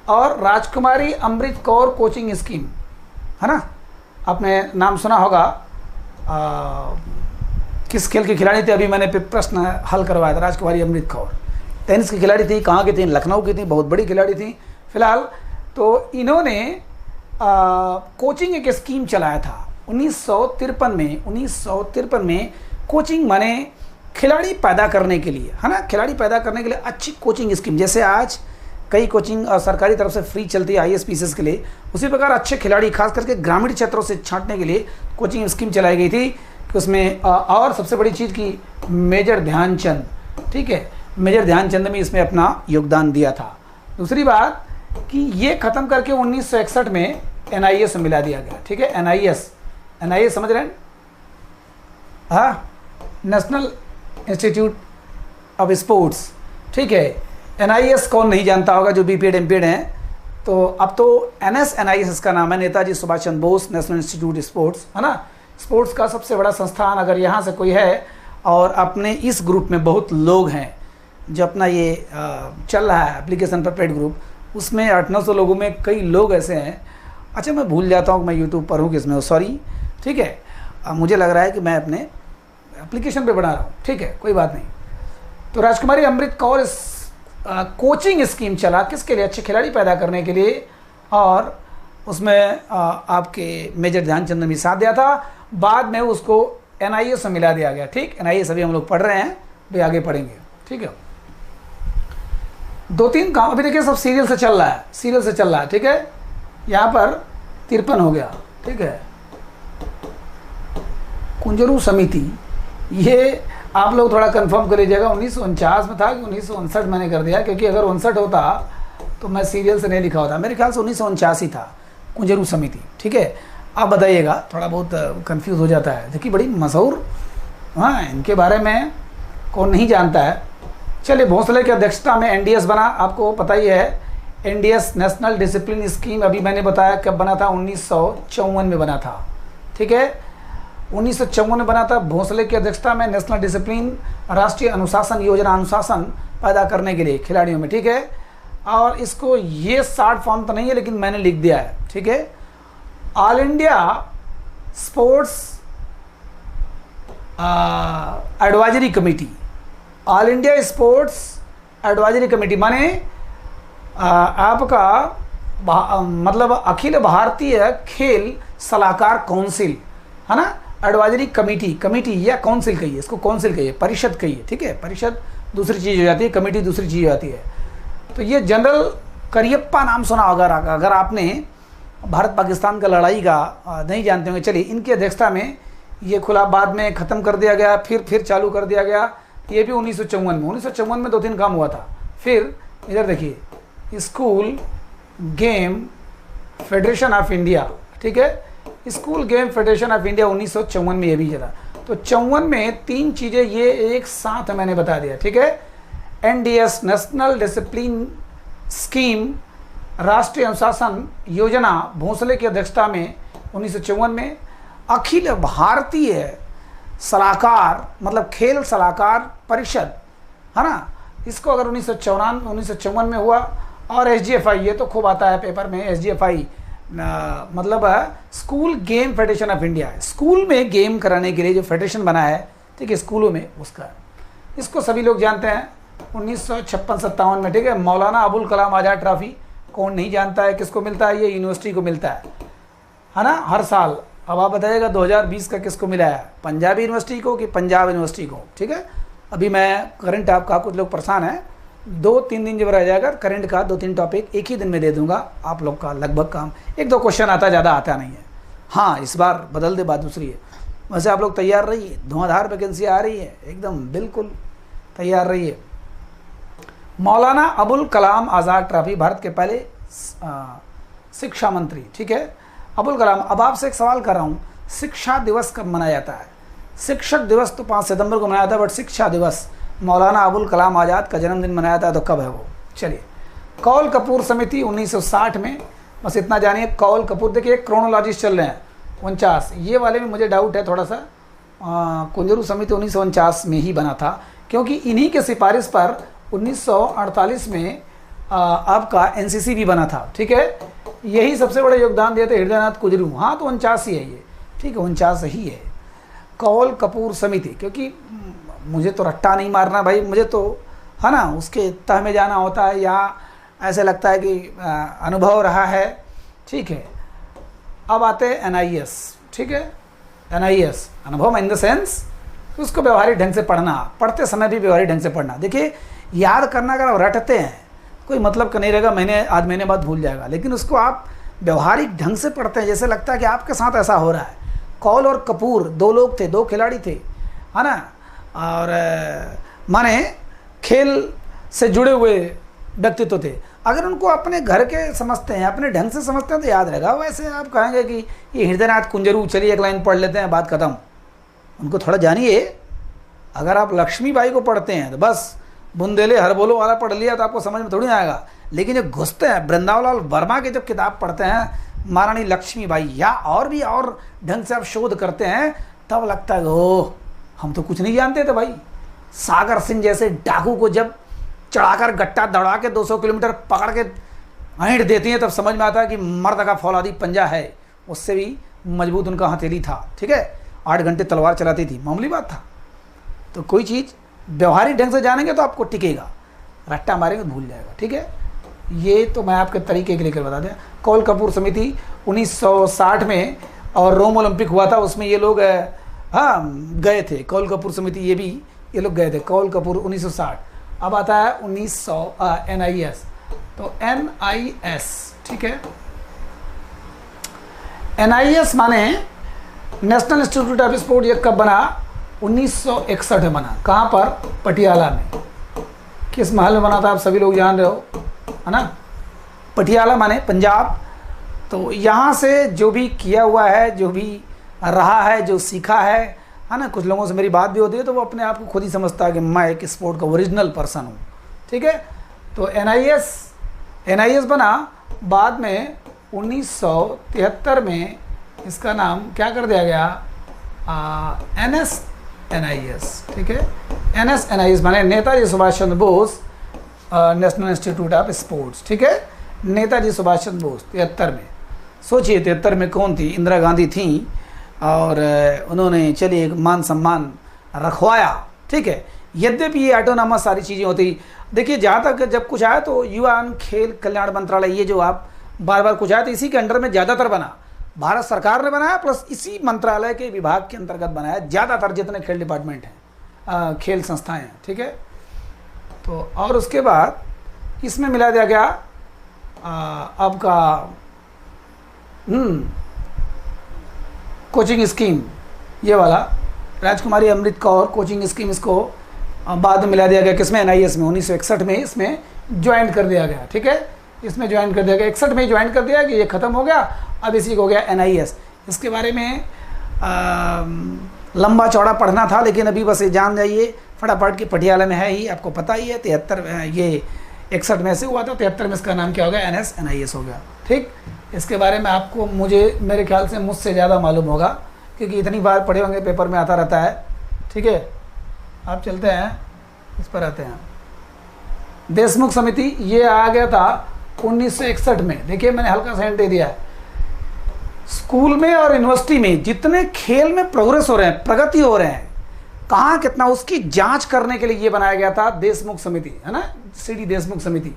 और राजकुमारी अमृत कौर कोचिंग स्कीम, है ना, आपने नाम सुना होगा। किस खेल की खिलाड़ी थी, अभी मैंने प्रश्न हल करवाया था, राजकुमारी अमृत कौर टेनिस की खिलाड़ी थी। कहाँ की थी, लखनऊ की थी, बहुत बड़ी खिलाड़ी थी फिलहाल। तो इन्होंने कोचिंग एक स्कीम चलाया था 1953 में। 1953 में कोचिंग माने खिलाड़ी पैदा करने के लिए, है ना, खिलाड़ी पैदा करने के लिए अच्छी कोचिंग स्कीम, जैसे आज कई कोचिंग सरकारी तरफ से फ्री चलती है आईएएस पीसीएस के लिए, उसी प्रकार अच्छे खिलाड़ी खास करके ग्रामीण क्षेत्रों से छांटने के लिए कोचिंग स्कीम चलाई गई थी। कि उसमें और सबसे बड़ी चीज़ की मेजर ध्यानचंद, ठीक है, मेजर ध्यानचंद ने इसमें अपना योगदान दिया था। दूसरी बात कि ये ख़त्म करके 1961 में एनआईएस मिला दिया गया, ठीक है, एनआईएस समझ रहे हैं, हाँ, नेशनल इंस्टीट्यूट ऑफ स्पोर्ट्स, ठीक है। एनआईएस कौन नहीं जानता होगा, जो बीपीएड एमपीएड हैं। तो अब तो एनएस इसका नाम है, Netaji Subhash Chandra Bose national institute sports, है ना। स्पोर्ट्स का सबसे बड़ा संस्थान अगर यहाँ से कोई है, और अपने इस ग्रुप में बहुत लोग हैं जो अपना ये चल रहा है एप्लीकेशन पर पेड ग्रुप, उसमें 800-900 लोगों में कई लोग ऐसे हैं। अच्छा, मैं भूल जाता हूँ कि मैं यूट्यूब पर हूँ किसमें, सॉरी, ठीक है। मुझे लग रहा है कि मैं अपने एप्लीकेशन पे बना रहा हूँ, ठीक है, कोई बात नहीं। तो राजकुमारी अमृत कौर कोचिंग स्कीम चला, किसके लिए, अच्छे खिलाड़ी पैदा करने के लिए। और उसमें आपके मेजर ध्यानचंद ने भी साथ दिया था। बाद में उसको एनआईएस से मिला दिया गया, ठीक, एनआईएस अभी हम लोग पढ़ रहे हैं, भी आगे पढ़ेंगे, ठीक है। 2-3 काम अभी देखिए सब सीरियल से चल रहा है, सीरियल से चल रहा है, ठीक है। यहाँ पर 53 हो गया, ठीक है। कुंजरू समिति, ये आप लोग थोड़ा कंफर्म कर लीजिएगा, 1949 में था कि 1959 मैंने कर दिया, क्योंकि अगर 59 होता तो मैं सीरियल से नहीं लिखा होता। मेरे ख्याल से 1949 ही था कुंजरू समिति, ठीक है। आप बताइएगा, थोड़ा बहुत कंफ्यूज हो जाता है, देखिए बड़ी मशहूर, हाँ, इनके बारे में कौन नहीं जानता है। चलिए, भोसले की अध्यक्षता में एनडीएस बना, आपको पता ही है, एनडीएस नेशनल डिसिप्लिन स्कीम, अभी मैंने बताया कब बना था, 1954 में बना था, ठीक है, 1954 में बना था। भोसले की अध्यक्षता में नेशनल डिसिप्लिन, राष्ट्रीय अनुशासन योजना, अनुशासन पैदा करने के लिए खिलाड़ियों में, ठीक है। और इसको ये शॉर्ट फॉर्म तो नहीं है, लेकिन मैंने लिख दिया है, ठीक है, all India sports advisory committee. All India sports advisory committee माने आपका मतलब अखिल भारतीय खेल सलाहकार काउंसिल, है ना, एडवाइजरी कमेटी या काउंसिल कहिए, इसको काउंसिल कहिए, परिषद कहिए, ठीक है। परिषद दूसरी चीज़ हो जाती है, कमेटी दूसरी चीज़ हो जाती है। तो ये जनरल करियप्पा नाम सुना होगा अगर आपने, भारत पाकिस्तान का लड़ाई का नहीं जानते होंगे। चलिए, इनकी अध्यक्षता में ये खुला, बाद में ख़त्म कर दिया गया, फिर चालू कर दिया गया, ये भी 1954 में 2-3 काम हुआ था। फिर इधर देखिए, school game federation of India, ठीक है, school game federation of India 1954 में ये भी चला। तो 54 में 3 चीज़ें ये एक साथ मैंने बता दिया, ठीक है। NDS नेशनल डिसिप्लिन स्कीम, राष्ट्रीय अनुशासन योजना भोसले की अध्यक्षता में 1954 में। अखिल भारतीय सलाहकार मतलब खेल सलाहकार परिषद है ना, इसको अगर 1954 में हुआ। और SGFI, ये तो खूब आता है पेपर में, SGFI मतलब school game federation of India है, स्कूल में गेम कराने के लिए जो फेडरेशन बना है, ठीक है, स्कूलों में, उसका इसको सभी लोग जानते हैं 1956-57 में, ठीक है। मौलाना अबुल कलाम आज़ाद ट्रॉफी कौन नहीं जानता है, किसको मिलता है? ये यूनिवर्सिटी को मिलता है ना, हर साल। अब आप बताइएगा 2020 का किसको मिला है? पंजाबी यूनिवर्सिटी को कि पंजाब यूनिवर्सिटी को, ठीक है। अभी मैं करंट आपका, कुछ लोग परेशान हैं, 2-3 दिन जब रह जाएगा करंट का 2-3 टॉपिक एक ही दिन में दे दूंगा आप लोग का लगभग काम। 1-2 क्वेश्चन आता, ज़्यादा आता नहीं है। हाँ, इस बार बदल दे, बात दूसरी है। वैसे आप लोग तैयार रहिए, धुआंधार वैकेंसी आ रही है, एकदम बिल्कुल तैयार रहिए। मौलाना अबुल कलाम आज़ाद ट्रॉफी, भारत के पहले शिक्षा मंत्री, ठीक है, अबुल कलाम। अब आपसे एक सवाल कर रहा हूँ, शिक्षा दिवस कब मनाया जाता है? शिक्षक दिवस तो 5 सितंबर को मनाया था, बट शिक्षा दिवस मौलाना अबुल कलाम आज़ाद का जन्मदिन मनाया था, तो कब है वो? चलिए, कौल कपूर समिति 1960 में, बस इतना जानिए। कौल कपूर, देखिए क्रोनोलॉजिस्ट चल रहे हैं 49, ये वाले में मुझे डाउट है थोड़ा सा। कुंजरू समिति 1949 में ही बना था, क्योंकि इन्हीं के सिफारिश पर 1948 में आपका NCC भी बना था, ठीक है। यही सबसे बड़ा योगदान दिए थे हृदयनाथ कुंजरू। हाँ, तो 49 ही है ये, ठीक है, 49 ही है कौल कपूर समिति। क्योंकि मुझे तो रट्टा नहीं मारना भाई, मुझे तो है ना उसके तह में जाना होता है, या ऐसे लगता है कि अनुभव रहा है, ठीक है। अब आते हैं NIS, ठीक है, NIS अनुभव इन द सेंस उसको व्यवहारिक ढंग से पढ़ना, पढ़ते समय भी व्यवहारिक ढंग से पढ़ना। देखिए, याद करना अगर आप रटते हैं कोई मतलब का नहीं रहेगा, आध महीने बाद भूल जाएगा, लेकिन उसको आप व्यवहारिक ढंग से पढ़ते हैं, जैसे लगता है कि आपके साथ ऐसा हो रहा है। कौल और कपूर 2 लोग थे, 2 खिलाड़ी थे, है ना, और माने खेल से जुड़े हुए व्यक्तित्व थे। अगर उनको अपने घर के समझते हैं, अपने ढंग से समझते हैं तो याद रहेगा। वैसे आप कहेंगे कि ये हृदयनाथ कुंजरू, चलिए एक लाइन पढ़ लेते हैं, बात खत्म। उनको थोड़ा जानिए। अगर आप लक्ष्मीबाई को पढ़ते हैं तो बस बुंदेले हर बोलो वाला पढ़ लिया तो आपको समझ में थोड़ी आएगा, लेकिन जब घुसते हैं वृंदावनलाल वर्मा की जब किताब पढ़ते हैं, महारानी लक्ष्मीबाई, या और भी और ढंग से आप शोध करते हैं, तब लगता है ओह, हम तो कुछ नहीं जानते थे भाई। सागर सिंह जैसे डाकू को जब चढ़ाकर गट्टा दौड़ा के 200 किलोमीटर पकड़ के ऐंठ देती हैं, तब समझ में आता है कि मर्द का फौलादी पंजा है, उससे भी मजबूत उनका हथेली था, ठीक है। 8 घंटे तलवार चलाती थी, मामूली बात था। तो कोई चीज़ व्यवहारिक ढंग से जानेंगे तो आपको टिकेगा, रट्टा मारेंगे तो भूल जाएगा, ठीक है। ये तो मैं आपके तरीके के लेकर बता दें। कौल कपूर समिति 1960 में, और रोम ओलंपिक हुआ था, उसमें ये लोग हाँ गए थे, कौल कपूर समिति ये लोग गए थे, कौल कपूर 1960। अब आता है 1900 NIS, तो NIS, ठीक है। NIS माने नेशनल इंस्टीट्यूट ऑफ स्पोर्ट। ये कब बना? 1961 में बना। कहाँ पर? पटियाला में। किस महल में बना था आप सभी लोग जान रहे हो, है ना। पटियाला माने पंजाब। तो यहाँ से जो भी किया हुआ है, जो भी रहा है, जो सीखा है ना, कुछ लोगों से मेरी बात भी होती है तो वो अपने आप को खुद ही समझता है कि मैं एक स्पोर्ट का ओरिजिनल पर्सन हूँ, ठीक है। तो NIS बना। बाद में 1973 में इसका नाम क्या कर दिया गया? NIS, ठीक है। NIS माने Netaji Subhash Chandra Bose national institute of sports, ठीक है। नेताजी सुभाष चंद्र बोस 73 में। सोचिए 73 में कौन थी? इंदिरा गांधी थी, और उन्होंने चलिए एक मान सम्मान रखवाया, ठीक है। यद्यपि ये ऑटोनॉमस सारी चीज़ें होती, देखिए जहाँ तक जब कुछ आया तो युवा खेल कल्याण मंत्रालय, ये जो आप बार बार कुछ आया तो इसी के अंडर में ज़्यादातर बना, भारत सरकार ने बनाया, प्लस इसी मंत्रालय के विभाग के अंतर्गत बनाया ज़्यादातर जितने खेल डिपार्टमेंट हैं, खेल संस्थाएं हैं, ठीक है। तो और उसके बाद इसमें मिला दिया गया आपका कोचिंग स्कीम, ये वाला राजकुमारी अमृत कौर कोचिंग स्कीम, इसको बाद में मिला दिया गया किसमें? NIS में। 1961 में इसमें ज्वाइन कर दिया गया, ठीक है। इसमें ज्वाइन कर दिया गया, 61 में ज्वाइन कर दिया कि ये ख़त्म हो गया, अब इसी को हो गया NIS। इसके बारे में लंबा चौड़ा पढ़ना था, लेकिन अभी बस ये जान जाइए फटाफट की पटियाला में है ही, आपको पता ही है। 73 ये 61 में से हुआ था, 73 में इसका नाम क्या हो गया, NSNIS हो गया। ठीक, इसके बारे में आपको मुझे मेरे ख्याल से मुझसे ज़्यादा मालूम होगा, क्योंकि इतनी बार पढ़े होंगे, पेपर में आता रहता है। ठीक है, आप चलते हैं, इस पर आते हैं। देशमुख समिति ये आ गया था 1961 में। देखिए मैंने हल्का सा हिंट दे दिया है। स्कूल में और यूनिवर्सिटी में जितने खेल में प्रोग्रेस हो रहे हैं, प्रगति हो रहे हैं, कहाँ कितना, उसकी जांच करने के लिए ये बनाया गया था देशमुख समिति, है ना, CD देशमुख समिति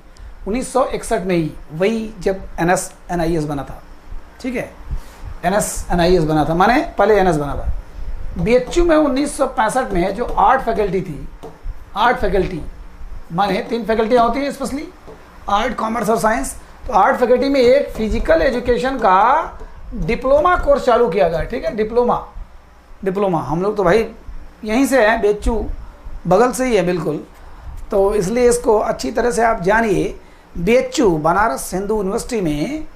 1961 में ही, वही जब NSNIS बना था। ठीक है, NSNIS बना था, माने पहले NS बना था। BHU में 1965 में जो 8 फैकल्टी थी, 8 फैकल्टी माने 3 फैकल्टियाँ होती हैं स्पेशली, आर्ट, कॉमर्स और साइंस। तो 8 फैकल्टी में एक फिजिकल एजुकेशन का डिप्लोमा कोर्स चालू किया गया। ठीक है, डिप्लोमा हम लोग तो भाई यहीं से हैं, BHU बगल से ही है बिल्कुल, तो इसलिए इसको अच्छी तरह से आप जानिए। BHU बनारस हिंदू यूनिवर्सिटी में,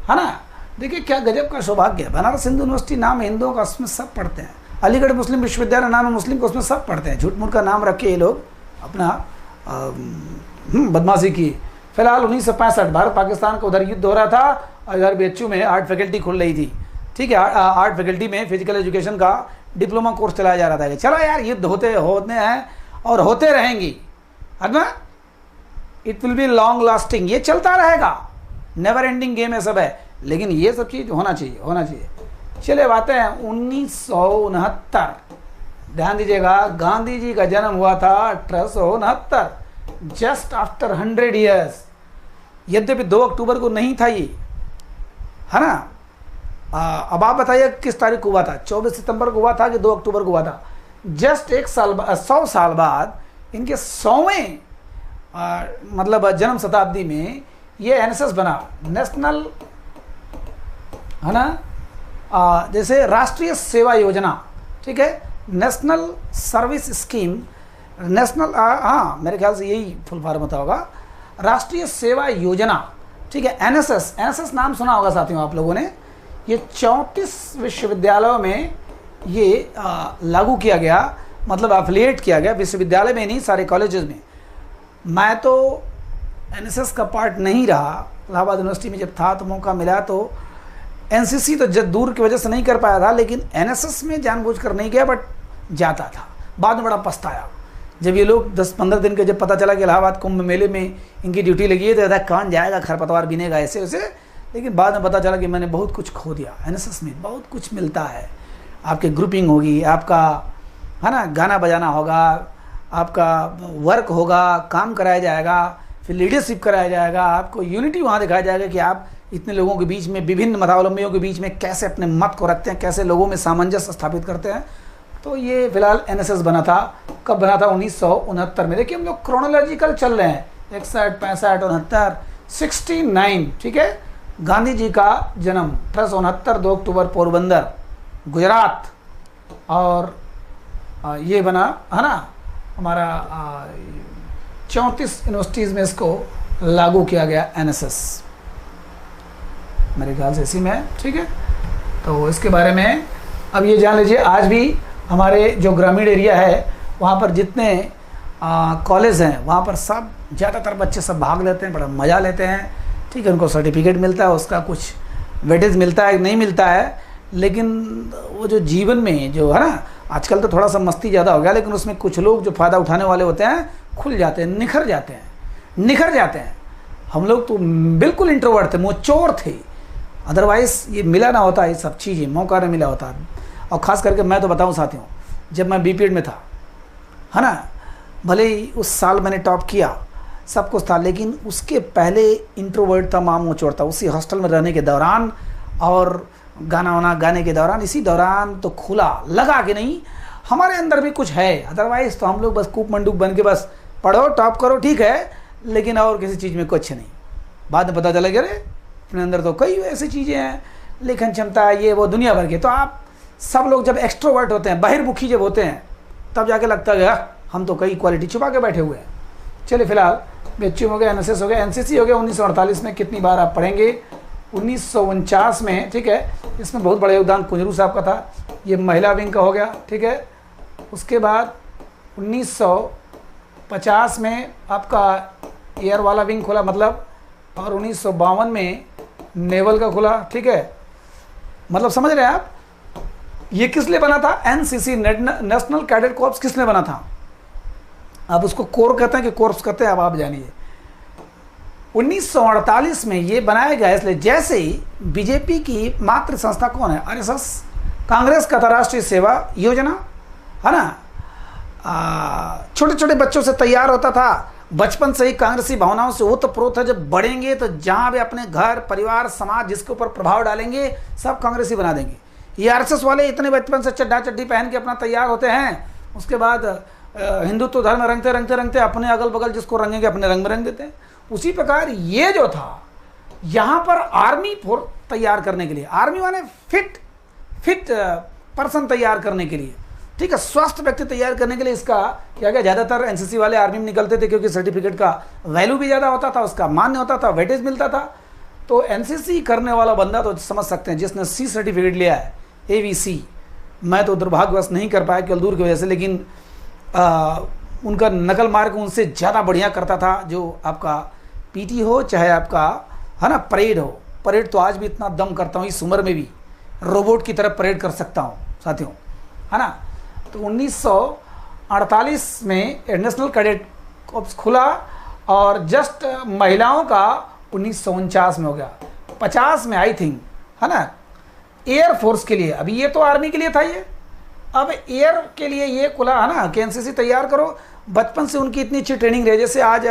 है ना। देखिए क्या गजब का सौभाग्य है, बनारस हिंदू यूनिवर्सिटी नाम हिंदुओं का, उसमें सब पढ़ते हैं। अलीगढ़ मुस्लिम विश्वविद्यालय नाम है मुस्लिम का, उसमें सब पढ़ते हैं। झूठ मूठ का नाम रख के ये लोग अपना बदमाशी की। फिलहाल 1965 भारत पाकिस्तान का उधर युद्ध हो रहा था और इधर BHU में 8 फैकल्टी खुल रही थी। ठीक है, 8 फैकल्टी में फिजिकल एजुकेशन का डिप्लोमा कोर्स चलाया जा रहा था। चलो यार, युद्ध होते हैं और होते रहेंगी, है ना। It will be long lasting, ये चलता रहेगा, नेवर एंडिंग गेम है सब है, लेकिन ये सब चीज़ होना चाहिए। चले बातें हैं 1969, ध्यान दीजिएगा, गांधी जी का जन्म हुआ था 1869, जस्ट आफ्टर 100 ईयर्स। यद्यपि 2 अक्टूबर को नहीं था ये, है ना। अब आप बताइए किस तारीख को हुआ था, 24 सितंबर को हुआ था कि 2 अक्टूबर को हुआ था। जस्ट 100 साल बाद इनके 100वें मतलब जन्म शताब्दी में ये NSS बना, नेशनल, है ना, जैसे राष्ट्रीय सेवा योजना। ठीक है, नेशनल सर्विस स्कीम, नेशनल, हाँ मेरे ख्याल से यही फुल फॉर्म होता होगा, राष्ट्रीय सेवा योजना। ठीक है, NSS नाम सुना होगा साथियों आप लोगों ने। ये 34 विश्वविद्यालयों में ये लागू किया गया, मतलब एफिलिएट किया गया, विश्वविद्यालय में नहीं, सारे कॉलेजेस में। मैं तो NSS का पार्ट नहीं रहा, इलाहाबाद यूनिवर्सिटी में जब था तो मौका मिला, तो NCC तो जब दूर की वजह से नहीं कर पाया था, लेकिन NSS में जानबूझकर नहीं गया, बट जाता था। बाद में बड़ा पछताया जब ये लोग 10-15 दिन के जब पता चला कि इलाहाबाद कुंभ मेले में इनकी ड्यूटी लगी है, तो ऐसा कौन जाएगा, खरपतवार बिनेगा ऐसे वैसे। लेकिन बाद में पता चला कि मैंने बहुत कुछ खो दिया। NSS में बहुत कुछ मिलता है, आपकी ग्रुपिंग होगी, आपका, है ना, गाना बजाना होगा, आपका वर्क होगा, काम कराया जाएगा, फिर लीडरशिप कराया जाएगा, आपको यूनिटी वहाँ दिखाया जाएगा कि आप इतने लोगों के बीच में, विभिन्न मतावलंबियों के बीच में कैसे अपने मत को रखते हैं, कैसे लोगों में सामंजस्य स्थापित करते हैं। तो ये फिलहाल NSS बना था, कब बना था, 1969 में। देखिए हम लोग क्रोनोलॉजिकल चल रहे हैं, 61, 65, 69, 69। ठीक है, गांधी जी का जन्म 1869, 2 अक्टूबर, पोरबंदर, गुजरात। और ये बना, है ना, हमारा 34 यूनिवर्सिटीज़ में इसको लागू किया गया NSS, मेरे ख्याल से इसी में है। ठीक है, तो इसके बारे में अब ये जान लीजिए, आज भी हमारे जो ग्रामीण एरिया है वहाँ पर जितने कॉलेज हैं, वहाँ पर सब ज़्यादातर बच्चे सब भाग लेते हैं, बड़ा मज़ा लेते हैं। ठीक है, उनको सर्टिफिकेट मिलता है, उसका कुछ वेटेज मिलता है, नहीं मिलता है, लेकिन वो जो जीवन में जो है ना, आजकल तो थोड़ा सा मस्ती ज़्यादा हो गया, लेकिन उसमें कुछ लोग जो फ़ायदा उठाने वाले होते हैं, खुल जाते हैं, निखर जाते हैं। हम लोग तो बिल्कुल इंट्रोवर्ट थे, मोचोर थे, अदरवाइज़ ये मिला ना होता, ये सब चीज़ें मौका नहीं मिला होता। और ख़ास करके मैं तो बताऊं साथियों, जब मैं BPED में था, है ना, भले ही उस साल मैंने टॉप किया, सब कुछ था, लेकिन उसके पहले इंट्रोवर्ट था, मामूचोर था। उसी हॉस्टल में रहने के दौरान और गाना वाना गाने के दौरान, इसी दौरान तो खुला लगा कि नहीं हमारे अंदर भी कुछ है। अदरवाइज़ तो हम लोग बस कूप मंडूक बन के बस पढ़ो, टॉप करो, ठीक है, लेकिन और किसी चीज़ में कुछ नहीं। बाद में पता चला कि अरे अपने अंदर तो कई ऐसी चीज़ें हैं, लेखन क्षमता, ये वो दुनिया भर के। तो आप सब लोग जब एक्सट्रोवर्ट होते हैं, बहिर्मुखी जब होते हैं, तब जाके लगता है हम तो कई क्वालिटी छुपा के बैठे हुए हैं। चलिए फिलहाल BHU हो गया, NSS हो गया, NCC हो गया 1948 में। कितनी बार आप पढ़ेंगे, 1949 में। ठीक है, इसमें बहुत बड़ा योगदान कुंजरू साहब का था। ये महिला विंग का हो गया। ठीक है, उसके बाद 1950 में आपका एयर वाला विंग खुला, मतलब, और 1952 में नेवल का खुला, ठीक है। मतलब समझ रहे हैं आप, ये किस लिए बना था? एनसीसी, नेशनल कैडेट कॉर्प्स, किस लिए बना था? अब उसको कोर कहते हैं कि कोर्प्स कहते हैं, अब आप जानिए। 1948 में ये बनाया गया, इसलिए जैसे ही बीजेपी की मातृ संस्था कौन है? आरएसएस, कांग्रेस का था राष्ट्रीय सेवा योजना, है ना। छोटे छोटे बच्चों से तैयार होता था, बचपन से ही कांग्रेसी भावनाओं से ओतप्रोत है। जब बढ़ेंगे तो जहां भी अपने घर परिवार समाज जिसके ऊपर प्रभाव डालेंगे सब कांग्रेसी बना देंगे। ये आरएसएस वाले इतने बचपन से चड्ढा चड्डी पहन के अपना तैयार होते हैं, उसके बाद हिंदुत्व धर्म रंगते रंगते रंगते अपने अगल बगल जिसको रंगेंगे अपने रंग में रंग देते हैं। उसी प्रकार ये जो था, यहाँ पर आर्मी फोर्स तैयार करने के लिए, आर्मी माने फिट पर्सन तैयार करने के लिए, ठीक है, स्वस्थ व्यक्ति तैयार करने के लिए इसका क्या क्या, ज़्यादातर एनसीसी वाले आर्मी में निकलते थे क्योंकि सर्टिफिकेट का वैल्यू भी ज़्यादा होता था, उसका मान्य होता था, वेटेज मिलता था। तो एनसीसी करने वाला बंदा तो समझ सकते हैं, जिसने सी सर्टिफिकेट लिया है, एवीसी, मैं तो दुर्भाग्यवश नहीं कर पाया केवल दूर की वजह से, लेकिन उनका नकल मार्ग उनसे ज़्यादा बढ़िया करता था। जो आपका पीटी हो चाहे आपका, है ना, परेड हो, परेड तो आज भी इतना दम करता हूँ, इस उम्र में भी रोबोट की तरह परेड कर सकता हूँ साथियों, है ना। तो 1948 में नेशनल कैडेट कॉर्प्स खुला और जस्ट महिलाओं का 1949 में हो गया, 50 में आई थिंक, है ना, एयर फोर्स के लिए। अभी ये तो आर्मी के लिए था, ये अब एयर के लिए ये खुला, है ना, कि एनसीसी तैयार करो। बचपन से उनकी इतनी अच्छी ट्रेनिंग रही, जैसे आज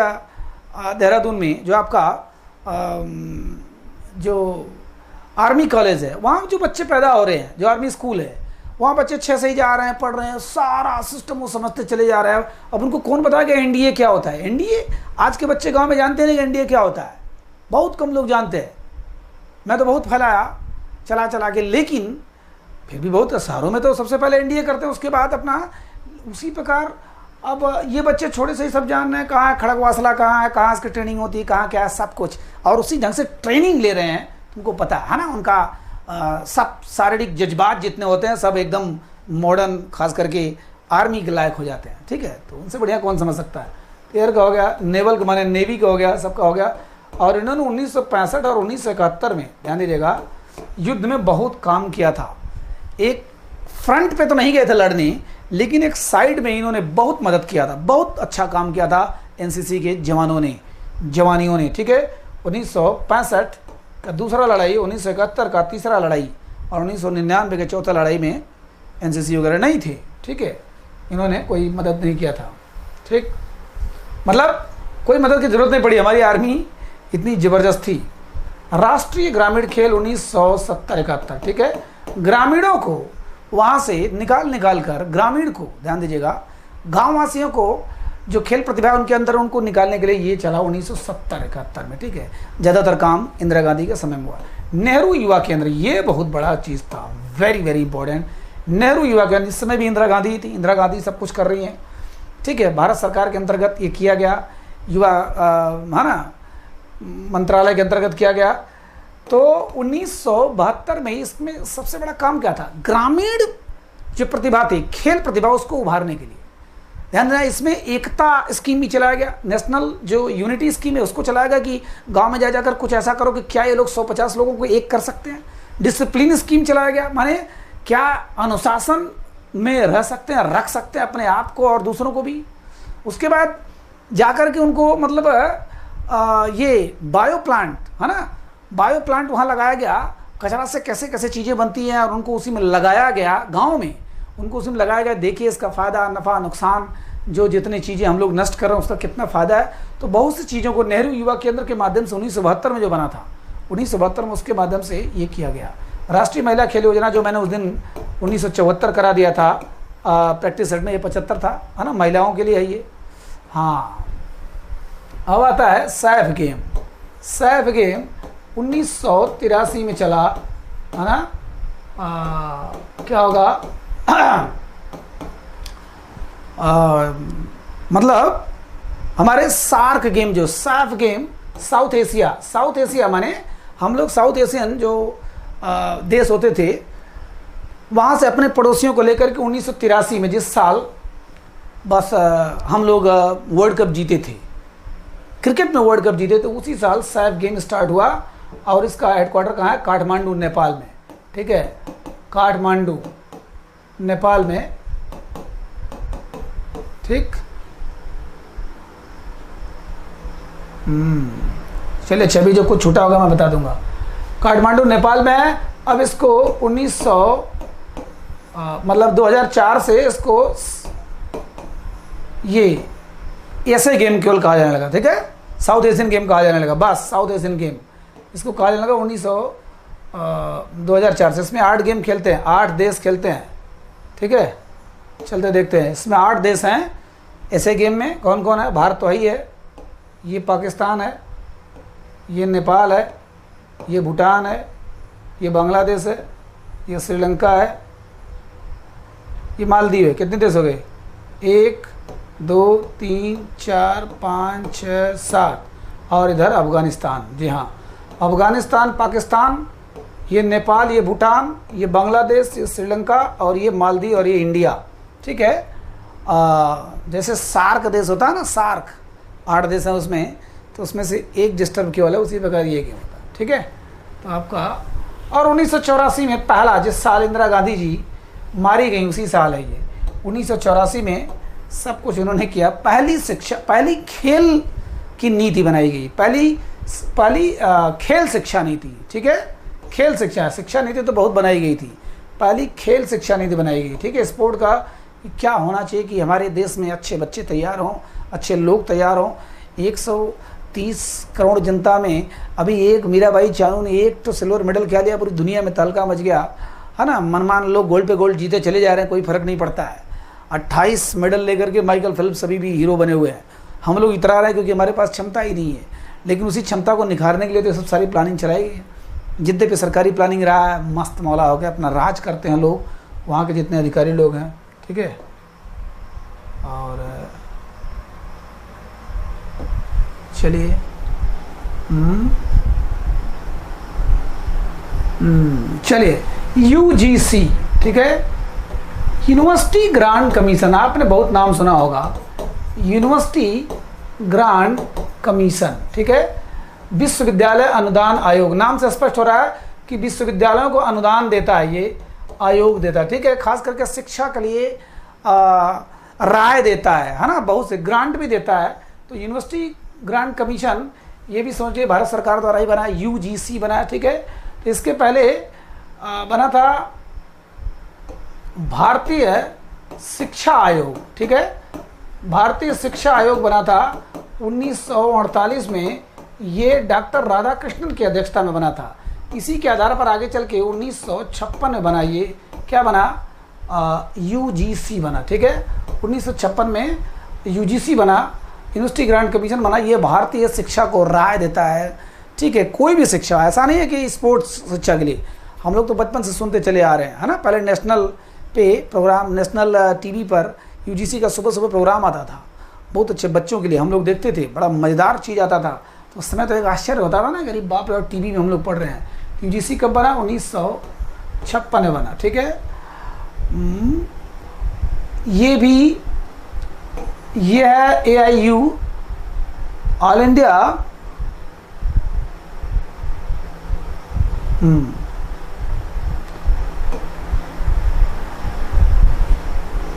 देहरादून में जो आपका जो आर्मी कॉलेज है, वहाँ जो बच्चे पैदा हो रहे हैं, जो आर्मी स्कूल है, वहाँ बच्चे 6 से ही जा रहे हैं, पढ़ रहे हैं, सारा सिस्टम वो समझते चले जा रहे हैं। अब उनको कौन बताएगा एनडीए क्या होता है? एनडीए आज के बच्चे गांव में जानते नहीं कि एनडीए क्या होता है, बहुत कम लोग जानते हैं। मैं तो बहुत फैलाया चला चला के, लेकिन फिर भी बहुत शहरों में तो सबसे पहले एनडीए करते हैं, उसके बाद अपना उसी प्रकार। अब ये बच्चे छोटे से ही सब जान रहे हैं कहाँ है खड़गवासला, कहाँ है, कहाँ इसकी ट्रेनिंग होती है, कहाँ क्या है, सब कुछ, और उसी ढंग से ट्रेनिंग ले रहे हैं। तुमको पता है ना, उनका सब शारीरिक जज्बात जितने होते हैं सब एकदम मॉडर्न, खास करके आर्मी के लायक हो जाते हैं, ठीक है। तो उनसे बढ़िया कौन समझ सकता है? एयर का हो गया, नेवल का माने नेवी का हो गया, सबका हो गया। और इन्होंने 1965 और 1971 में, ध्यान दीजिएगा, युद्ध में बहुत काम किया था। एक फ्रंट पे तो नहीं गए थे लड़ने, लेकिन एक साइड में इन्होंने बहुत मदद किया था, बहुत अच्छा काम किया था एनसीसी के जवानियों ने, ठीक है। 1965 का दूसरा लड़ाई, 1971 का तीसरा लड़ाई और 1999 के चौथा लड़ाई में एनसीसी वगैरह नहीं थे, ठीक है। इन्होंने कोई मदद नहीं किया था, ठीक, मतलब कोई मदद की ज़रूरत नहीं पड़ी, हमारी आर्मी इतनी ज़बरदस्त थी। राष्ट्रीय ग्रामीण खेल 1970-71, ठीक है। ग्रामीणों को वहाँ से निकाल कर, ग्रामीण को, ध्यान दीजिएगा, गाँव वासियों को जो खेल प्रतिभा उनके अंदर, उनको निकालने के लिए ये चला 1970-71 में, ठीक है। ज़्यादातर काम इंदिरा गांधी के समय में हुआ। नेहरू युवा केंद्र, ये बहुत बड़ा चीज़ था, वेरी वेरी इंपॉर्टेंट। नेहरू युवा केंद्र, इस समय भी इंदिरा गांधी थी, इंदिरा गांधी सब कुछ कर रही हैं, ठीक है। भारत सरकार के अंतर्गत ये किया गया, युवा, है ना, मंत्रालय के अंतर्गत किया गया। तो 1972 में इसमें सबसे बड़ा काम क्या था? ग्रामीण जो प्रतिभा थी, खेल प्रतिभा, उसको उभारने के लिए ध्यान देना। इसमें एकता स्कीम भी चलाया गया, नेशनल जो यूनिटी स्कीम है उसको चलाया गया कि गांव में जा जाकर कुछ ऐसा करो कि क्या ये लोग 150 लोगों को एक कर सकते हैं। डिसिप्लिन स्कीम चलाया गया, माने क्या अनुशासन में रह सकते हैं, रख सकते हैं अपने आप को और दूसरों को भी। उसके बाद जाकर के उनको मतलब ये बायो प्लांट, है ना, बायो प्लांट वहाँ लगाया गया, कचरा से कैसे कैसे चीज़ें बनती हैं और उनको उसी में लगाया गया, गांव में उनको उसी में लगाया गया। देखिए इसका फ़ायदा, नफ़ा, नुकसान, जो जितनी चीज़ें हम लोग नष्ट कर रहे हैं उसका कितना फ़ायदा है। तो बहुत सी चीज़ों को नेहरू युवा केंद्र के माध्यम से 1972 में जो बना था, 1972 में उसके माध्यम से ये किया गया। राष्ट्रीय महिला खेल योजना जो मैंने उस दिन 1974 करा दिया था प्रैक्टिस सेट में, ये 75 था, है ना, महिलाओं के लिए है ये। हाँ, अब आता है सैफ गेम। सैफ गेम 1983 में चला, है ना। क्या होगा मतलब हमारे सार्क गेम, जो सैफ गेम, साउथ एशिया माने हम लोग साउथ एशियन जो देश होते थे, वहाँ से अपने पड़ोसियों को लेकर के 1983 में, जिस साल बस हम लोग वर्ल्ड कप जीते थे, क्रिकेट में वर्ल्ड कप जीते, तो उसी साल सैफ गेम स्टार्ट हुआ और इसका हेडक्वार्टर कहाँ है? काठमांडू नेपाल में, ठीक है, काठमांडू नेपाल में, ठीक। चलिए छवि जो कुछ छूटा होगा मैं बता दूंगा। काठमांडू नेपाल में है। अब इसको 2004 से इसको ये ऐसे गेम केवल कहा जाने लगा, ठीक है, साउथ एशियन गेम कहा जाने लगा, बस साउथ एशियन गेम इसको कहा जाने लगा 2004 से। इसमें 8 गेम खेलते हैं, 8 देश खेलते हैं, ठीक है। चलते देखते हैं, इसमें 8 देश हैं ऐसे गेम में। कौन कौन है? भारत तो ही है, ये पाकिस्तान है, ये नेपाल है, ये भूटान है, ये बांग्लादेश है, ये श्रीलंका है, ये मालदीव है। कितने देश हो गए? 1 2 3 4 5 6 7 और इधर अफगानिस्तान। जी हाँ, अफगानिस्तान, पाकिस्तान, ये नेपाल, ये भूटान, ये बांग्लादेश, ये श्रीलंका और ये मालदीव और ये इंडिया, ठीक है। जैसे सार्क देश होता है ना, सार्क 8 देश हैं उसमें, तो उसमें से एक डिस्टर्ब केवल है, उसी प्रकार ये गेम होता है, ठीक है। तो आपका और 1984 में पहला, जिस साल इंदिरा गांधी जी मारी गई उसी साल है ये, 1984 में सब कुछ उन्होंने किया। पहली शिक्षा, पहली खेल की नीति बनाई गई, पहली खेल शिक्षा नीति, ठीक है। खेल शिक्षा नीति तो बहुत बनाई गई थी, पहली खेल शिक्षा नीति बनाई गई, ठीक है। स्पोर्ट का क्या होना चाहिए कि हमारे देश में अच्छे बच्चे तैयार हों, अच्छे लोग तैयार हों। 130 करोड़ जनता में अभी एक मीराबाई चानू ने एक तो सिल्वर मेडल क्या लिया, पूरी दुनिया में तहलका मच गया है ना। मनमान लोग गोल्ड पे गोल्ड जीते चले जा रहे हैं, कोई फर्क नहीं पड़ता है। 28 मेडल लेकर के माइकल फेल्प्स अभी भी हीरो बने हुए हैं। हम लोग इतरा रहे हैं क्योंकि हमारे पास क्षमता ही नहीं है, लेकिन उसी क्षमता को निखारने के लिए तो सब सारी प्लानिंग चलाई गई है। जिद्दे पे सरकारी प्लानिंग रहा है, मस्त मौला हो गया, अपना राज करते हैं लोग, वहाँ के जितने अधिकारी लोग हैं, ठीक है। और चलिए चलिए यूजीसी, ठीक है, यूनिवर्सिटी ग्रांट कमीशन, आपने बहुत नाम सुना होगा, यूनिवर्सिटी ग्रांट कमीशन, ठीक है। विश्वविद्यालय अनुदान आयोग, नाम से स्पष्ट हो रहा है कि विश्वविद्यालयों को अनुदान देता है, ये आयोग देता है, ठीक है। खास करके शिक्षा के लिए राय देता है ना, बहुत से ग्रांट भी देता है। तो यूनिवर्सिटी ग्रांट कमीशन ये भी समझिए भारत सरकार द्वारा ही बना, यूजीसी बना, ठीक है। तो इसके पहले बना था भारतीय शिक्षा आयोग, ठीक है। भारतीय शिक्षा आयोग बना था 1948 में, ये डॉक्टर राधाकृष्णन की अध्यक्षता में बना था। इसी के आधार पर आगे चल के 1956 में बना, ये क्या बना? यूजीसी बना, ठीक है। 1956 में यूजीसी बना, यूनिवर्सिटी ग्रांट कमीशन बना। ये भारतीय शिक्षा को राय देता है, ठीक है। कोई भी शिक्षा, ऐसा नहीं है कि स्पोर्ट्स शिक्षा के लिए, हम लोग तो बचपन से सुनते चले आ रहे हैं, है ना। पहले नेशनल पे प्रोग्राम, नेशनल टीवी पर यूजीसी का सुबह सुबह प्रोग्राम आता था, बहुत अच्छे बच्चों के लिए हम लोग देखते थे, बड़ा मज़ेदार चीज़ आता था। तो उस समय तो एक आश्चर्य होता था ना, गरीब बाप रे, और टीवी में हम लोग पढ़ रहे हैं। यूजीसी कब बना? 1956 में बना, ठीक है। ये भी, ये है AIU, all India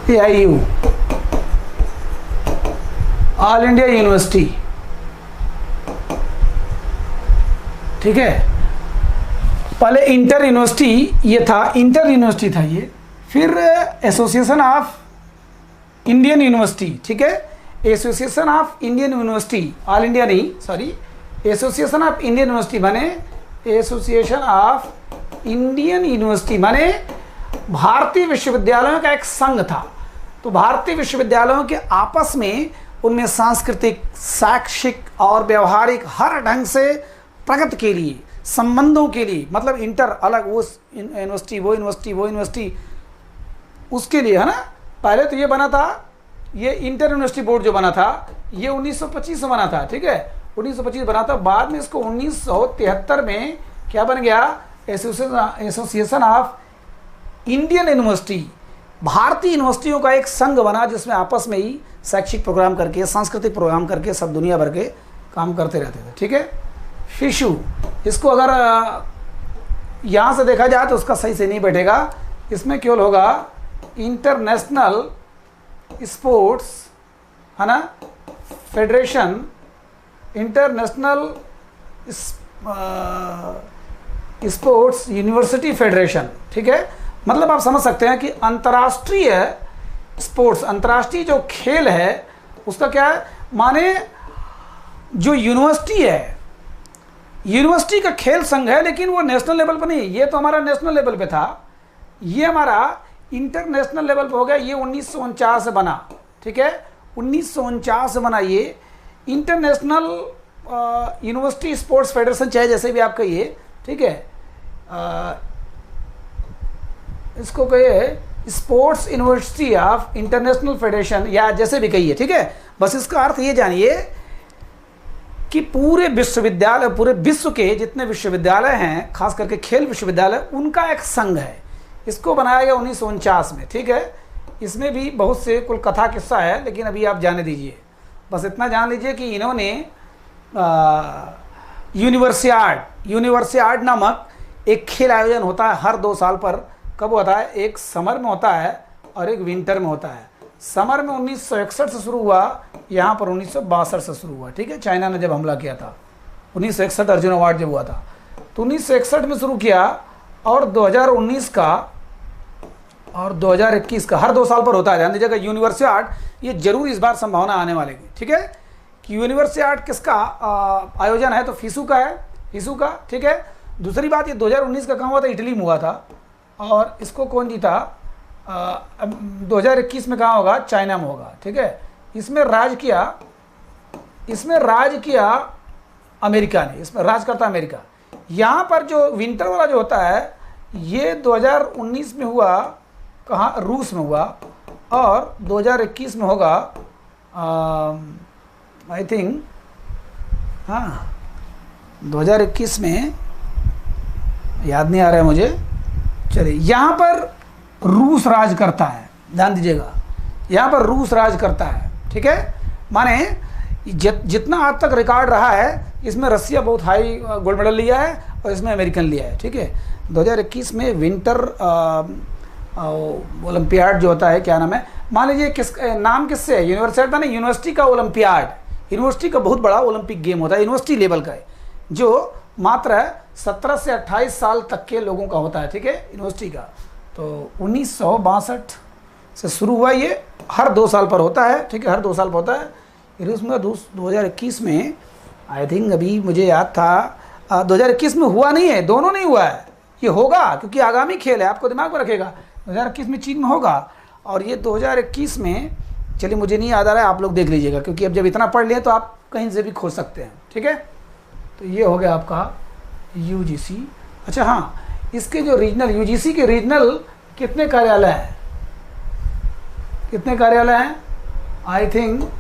AIU, all India university, ठीक है। पहले इंटर यूनिवर्सिटी ये था, इंटर यूनिवर्सिटी था ये, फिर एसोसिएशन ऑफ इंडियन यूनिवर्सिटी, ठीक है। Association of Indian university, all India नहीं, sorry, association of Indian university बने, एसोसिएशन ऑफ इंडियन यूनिवर्सिटी बने। भारतीय विश्वविद्यालयों का एक संघ था। तो भारतीय विश्वविद्यालयों के आपस में, उनमें सांस्कृतिक, शैक्षिक और व्यवहारिक हर ढंग से प्रगति के लिए, संबंधों के लिए, मतलब इंटर अलग, वो यूनिवर्सिटी, वो यूनिवर्सिटी, वो यूनिवर्सिटी, उसके लिए, है ना। पहले तो ये बना था, ये इंटर यूनिवर्सिटी बोर्ड जो बना था, ये 1925 में बना था, ठीक है। 1925 बना था। बाद में इसको 1973 में क्या बन गया? एसोसिएशन ऑफ इंडियन यूनिवर्सिटी भारतीय यूनिवर्सिटियों का एक संघ बना जिसमें आपस में ही शैक्षिक प्रोग्राम करके, सांस्कृतिक प्रोग्राम करके सब दुनिया भर के काम करते रहते थे। ठीक है, फिशु, इसको अगर यहाँ से देखा जाए तो उसका सही से नहीं बैठेगा, इसमें केवल होगा इंटरनेशनल स्पोर्ट्स, है ना, federation, international sports university federation. ठीक है, मतलब आप समझ सकते हैं कि अंतर्राष्ट्रीय स्पोर्ट्स, अंतर्राष्ट्रीय जो खेल है उसका क्या है, माने जो यूनिवर्सिटी है, यूनिवर्सिटी का खेल संघ है, लेकिन वो नेशनल लेवल पर नहीं, ये तो हमारा नेशनल लेवल पे था, ये हमारा इंटरनेशनल लेवल पे हो गया। ये 1949 से बना। ठीक है, 1949 से बना ये इंटरनेशनल यूनिवर्सिटी स्पोर्ट्स फेडरेशन, चाहे जैसे भी आप कहिए। ठीक है, इसको कहिए sports university of international federation, या जैसे भी कहिए। ठीक है, बस इसका अर्थ ये जानिए कि पूरे विश्वविद्यालय, पूरे विश्व के जितने विश्वविद्यालय हैं, खास करके खेल विश्वविद्यालय, उनका एक संघ है। इसको बनाया गया 1949 में। ठीक है, इसमें भी बहुत से कुल कथा किस्सा है, लेकिन अभी आप जाने दीजिए, बस इतना जान लीजिए कि इन्होंने यूनिवर्सियाड नामक एक खेल आयोजन होता है हर 2 साल पर। कब होता है, एक समर में होता है और एक विंटर में होता है। समर में 1961 से शुरू हुआ, यहाँ पर 1962 से शुरू हुआ। ठीक है, चाइना ने जब हमला किया था 1961, अर्जुन अवार्ड जब हुआ था तो 1961 में शुरू किया, और 2019 का और 2021 का हर 2 साल पर होता है। ध्यान दीजिएगा, यूनिवर्सियाड, ये जरूर इस बार संभावना आने वाली है। ठीक है, कि यूनिवर्सियाड किसका आयोजन है, तो फीसू का है, फीसू का। ठीक है, दूसरी बात, ये 2019 का कहाँ हुआ था, इटली में हुआ था, और इसको कौन जीता, 2021 में कहाँ होगा, चाइना में होगा। ठीक है, इसमें राज किया अमेरिका ने, इसमें राज करता अमेरिका। यहाँ पर जो विंटर वाला जो होता है, ये 2019 में हुआ कहाँ, रूस में हुआ, और 2021 में होगा आई थिंक, हाँ 2021 में, याद नहीं आ रहा है मुझे। चलिए, यहाँ पर रूस राज करता है, ध्यान दीजिएगा, यहाँ पर रूस राज करता है। ठीक है, माने जितना आज तक रिकॉर्ड रहा है, इसमें रसिया बहुत हाई गोल्ड मेडल लिया है और इसमें अमेरिकन लिया है। ठीक है, 2021 में विंटर ओलंपियाड जो होता है, क्या नाम है, मान लीजिए किस नाम किससे है, यूनिवर्सिटी था ना, यूनिवर्सिटी का ओलंपियाड, यूनिवर्सिटी का बहुत बड़ा ओलंपिक गेम होता है, यूनिवर्सिटी लेवल का है, जो मात्र 17 से 28 साल तक के लोगों का होता है। ठीक है, यूनिवर्सिटी का। तो 1962 से शुरू हुआ, ये हर 2 साल पर होता है। ठीक है, हर 2 साल पर होता है। फिर उसमें 2021 में आई थिंक, अभी मुझे याद था 2021 में हुआ नहीं है, दोनों नहीं हुआ है, ये होगा क्योंकि आगामी खेल है, आपको दिमाग में रखेगा। 2021 में चीन में होगा, और ये 2021 में, चलिए मुझे नहीं याद आ रहा है, आप लोग देख लीजिएगा, क्योंकि अब जब इतना पढ़ लिए तो आप कहीं से भी खोज सकते हैं। ठीक है, तो ये हो गया आपका UGC। अच्छा हाँ, इसके जो रीजनल, UGC के रीजनल कितने कार्यालय हैं, कितने कार्यालय हैं, आई थिंक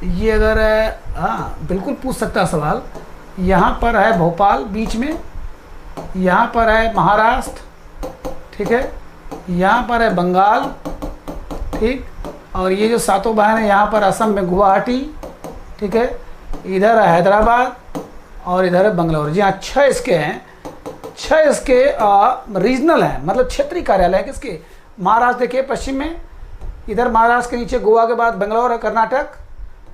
ये अगर, हाँ बिल्कुल पूछ सकता है सवाल। यहाँ पर है भोपाल बीच में, यहाँ पर है महाराष्ट्र, ठीक है, यहाँ पर है बंगाल, ठीक, और ये जो 7 बहन है यहाँ पर असम में गुवाहाटी, ठीक है, इधर है हैदराबाद, और इधर है बंगलौर। जी हाँ, 6 इसके हैं, 6 इसके रीजनल हैं, मतलब क्षेत्रीय कार्यालय है किसके, महाराष्ट्र देखिए पश्चिम में, इधर महाराष्ट्र के नीचे गोवा के बाद बेंगलोर है, कर्नाटक,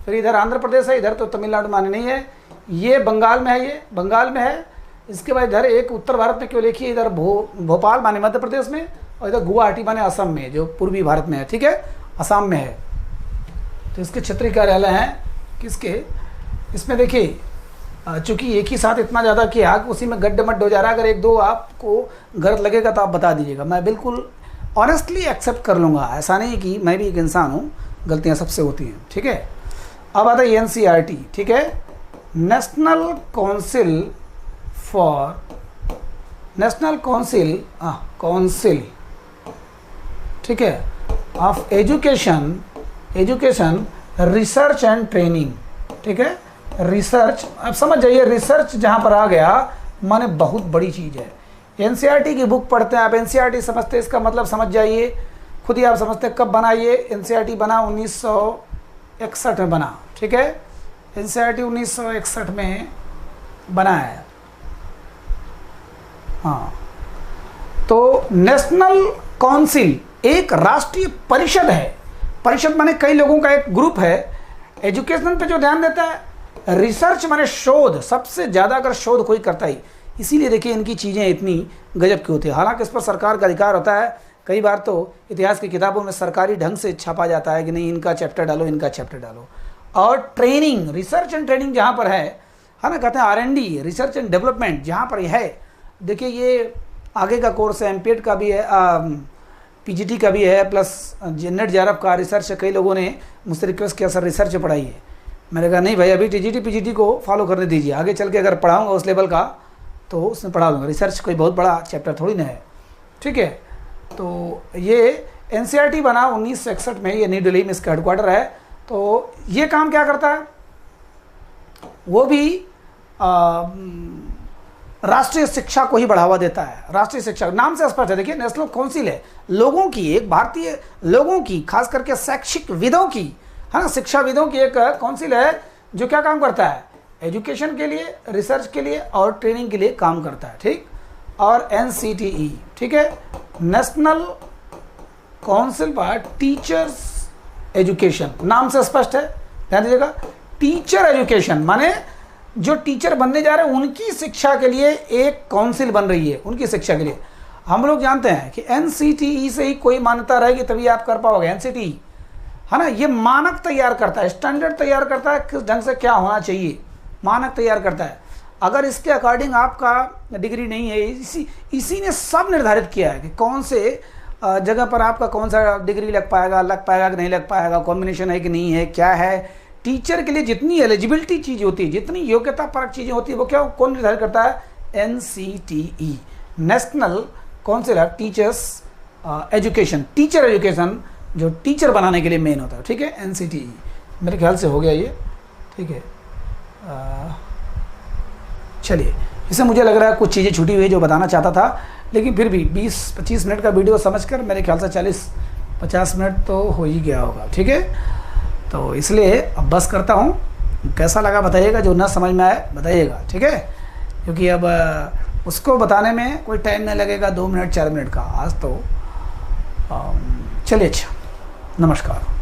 फिर इधर आंध्र प्रदेश है, इधर तो तमिलनाडु माने नहीं है, ये बंगाल में है, ये बंगाल में है। इसके बाद इधर एक उत्तर भारत में केवल एक ही, इधर भोपाल माने मध्य प्रदेश में, और इधर गुवाहाटी माने असम में, जो पूर्वी भारत में है। ठीक है, असम में है। तो इसके क्षेत्रीय कार्यालय हैं किसके, इसमें देखिए चूँकि एक ही साथ इतना ज़्यादा किया कि उसी में गड्ढ मड्ढ हो जा रहा है, अगर 1-2 आपको गलत लगेगा तो आप बता दीजिएगा, मैं बिल्कुल ऑनेस्टली एक्सेप्ट कर लूँगा। ऐसा नहीं कि मैं भी एक इंसान हूँ, गलतियाँ सबसे होती हैं। ठीक है, अब आता है NCERT। ठीक है, नेशनल काउंसिल ठीक है of education research and training. ठीक है, रिसर्च, अब समझ जाइए, रिसर्च जहाँ पर आ गया माने बहुत बड़ी चीज़ है। NCERT की बुक पढ़ते हैं आप, NCERT समझते हैं, इसका मतलब समझ जाइए, खुद ही आप समझते हैं कब बना ये एनसीईआरटी बना 1961 में बना, ठीक है। एनसीईआरटी 1961 में बना है। हाँ, तो नेशनल काउंसिल एक राष्ट्रीय परिषद है। परिषद माने कई लोगों का एक ग्रुप है। एजुकेशन पे जो ध्यान देता है, रिसर्च माने शोध, सबसे ज़्यादा अगर शोध कोई करता ही, इसीलिए देखिए इनकी चीज़ें इतनी गजब की होती है। हालांकि इस पर सरकार का अधिकार होता है। कई बार तो इतिहास की किताबों में सरकारी ढंग से छापा जाता है कि नहीं इनका चैप्टर डालो, इनका चैप्टर डालो। और ट्रेनिंग, रिसर्च एंड ट्रेनिंग जहाँ पर है ना, कहते हैं R&D, रिसर्च एंड डेवलपमेंट जहाँ पर है। देखिए ये आगे का कोर्स है, MPET का भी है, PGT का भी है, प्लस नेट JRF का रिसर्च है। कई लोगों ने मुझसे रिक्वेस्ट किया सर रिसर्च पढ़ाई है। मैंने कहा नहीं भाई, अभी TGT PGT को फॉलो करने दीजिए, आगे चल के अगर पढ़ाऊँगा उस लेवल का तो उसमें पढ़ा दूँगा। रिसर्च कोई बहुत बड़ा चैप्टर थोड़ी ना है, ठीक है। तो ये एनसीईआरटी बना 1961 में, ये नई दिल्ली में इसका हेडक्वार्टर है। तो ये काम क्या करता है, वो भी राष्ट्रीय शिक्षा को ही बढ़ावा देता है। राष्ट्रीय शिक्षा नाम से स्पष्ट है, देखिए नेशनल काउंसिल है, लोगों की, एक भारतीय लोगों की, खास करके शैक्षिक विदों की, है ना, शिक्षाविदों की एक काउंसिल है जो क्या काम करता है, एजुकेशन के लिए, रिसर्च के लिए और ट्रेनिंग के लिए काम करता है, ठीक। और NCTE, ठीक है, national council for teachers education, नाम से स्पष्ट है, ध्यान दीजिएगा। टीचर एजुकेशन माने जो टीचर बनने जा रहे हैं उनकी शिक्षा के लिए एक काउंसिल बन रही है, उनकी शिक्षा के लिए। हम लोग जानते हैं कि NCTE से ही कोई मान्यता रहेगी तभी आप कर पाओगे। NCTE है ना, ये मानक तैयार करता है, स्टैंडर्ड तैयार करता है, किस ढंग से क्या होना चाहिए, मानक तैयार करता है। अगर इसके अकॉर्डिंग आपका डिग्री नहीं है, इसी ने सब निर्धारित किया है कि कौन से जगह पर आपका कौन सा डिग्री लग पाएगा कि नहीं लग पाएगा, कॉम्बिनेशन है कि नहीं है, क्या है। टीचर के लिए जितनी एलिजिबिलिटी चीज़ होती है, जितनी योग्यता परक चीज़ें होती है, वो क्या कौन निर्धारित करता है, NCTE, national council of teachers education, teacher education जो टीचर बनाने के लिए मेन होता है, ठीक है, NCTE। मेरे ख्याल से हो गया ये, ठीक है। चलिए, इससे मुझे लग रहा है कुछ चीज़ें छूटी हुई है जो बताना चाहता था, लेकिन फिर भी 20-25 मिनट का वीडियो समझकर मेरे ख्याल से 40-50 मिनट तो हो ही गया होगा, ठीक है। तो इसलिए अब बस करता हूँ, कैसा लगा बताइएगा, जो ना समझ में आए बताइएगा, ठीक है, क्योंकि अब उसको बताने में कोई टाइम नहीं लगेगा, 2 मिनट 4 मिनट का आज तो। चलिए, अच्छा, नमस्कार।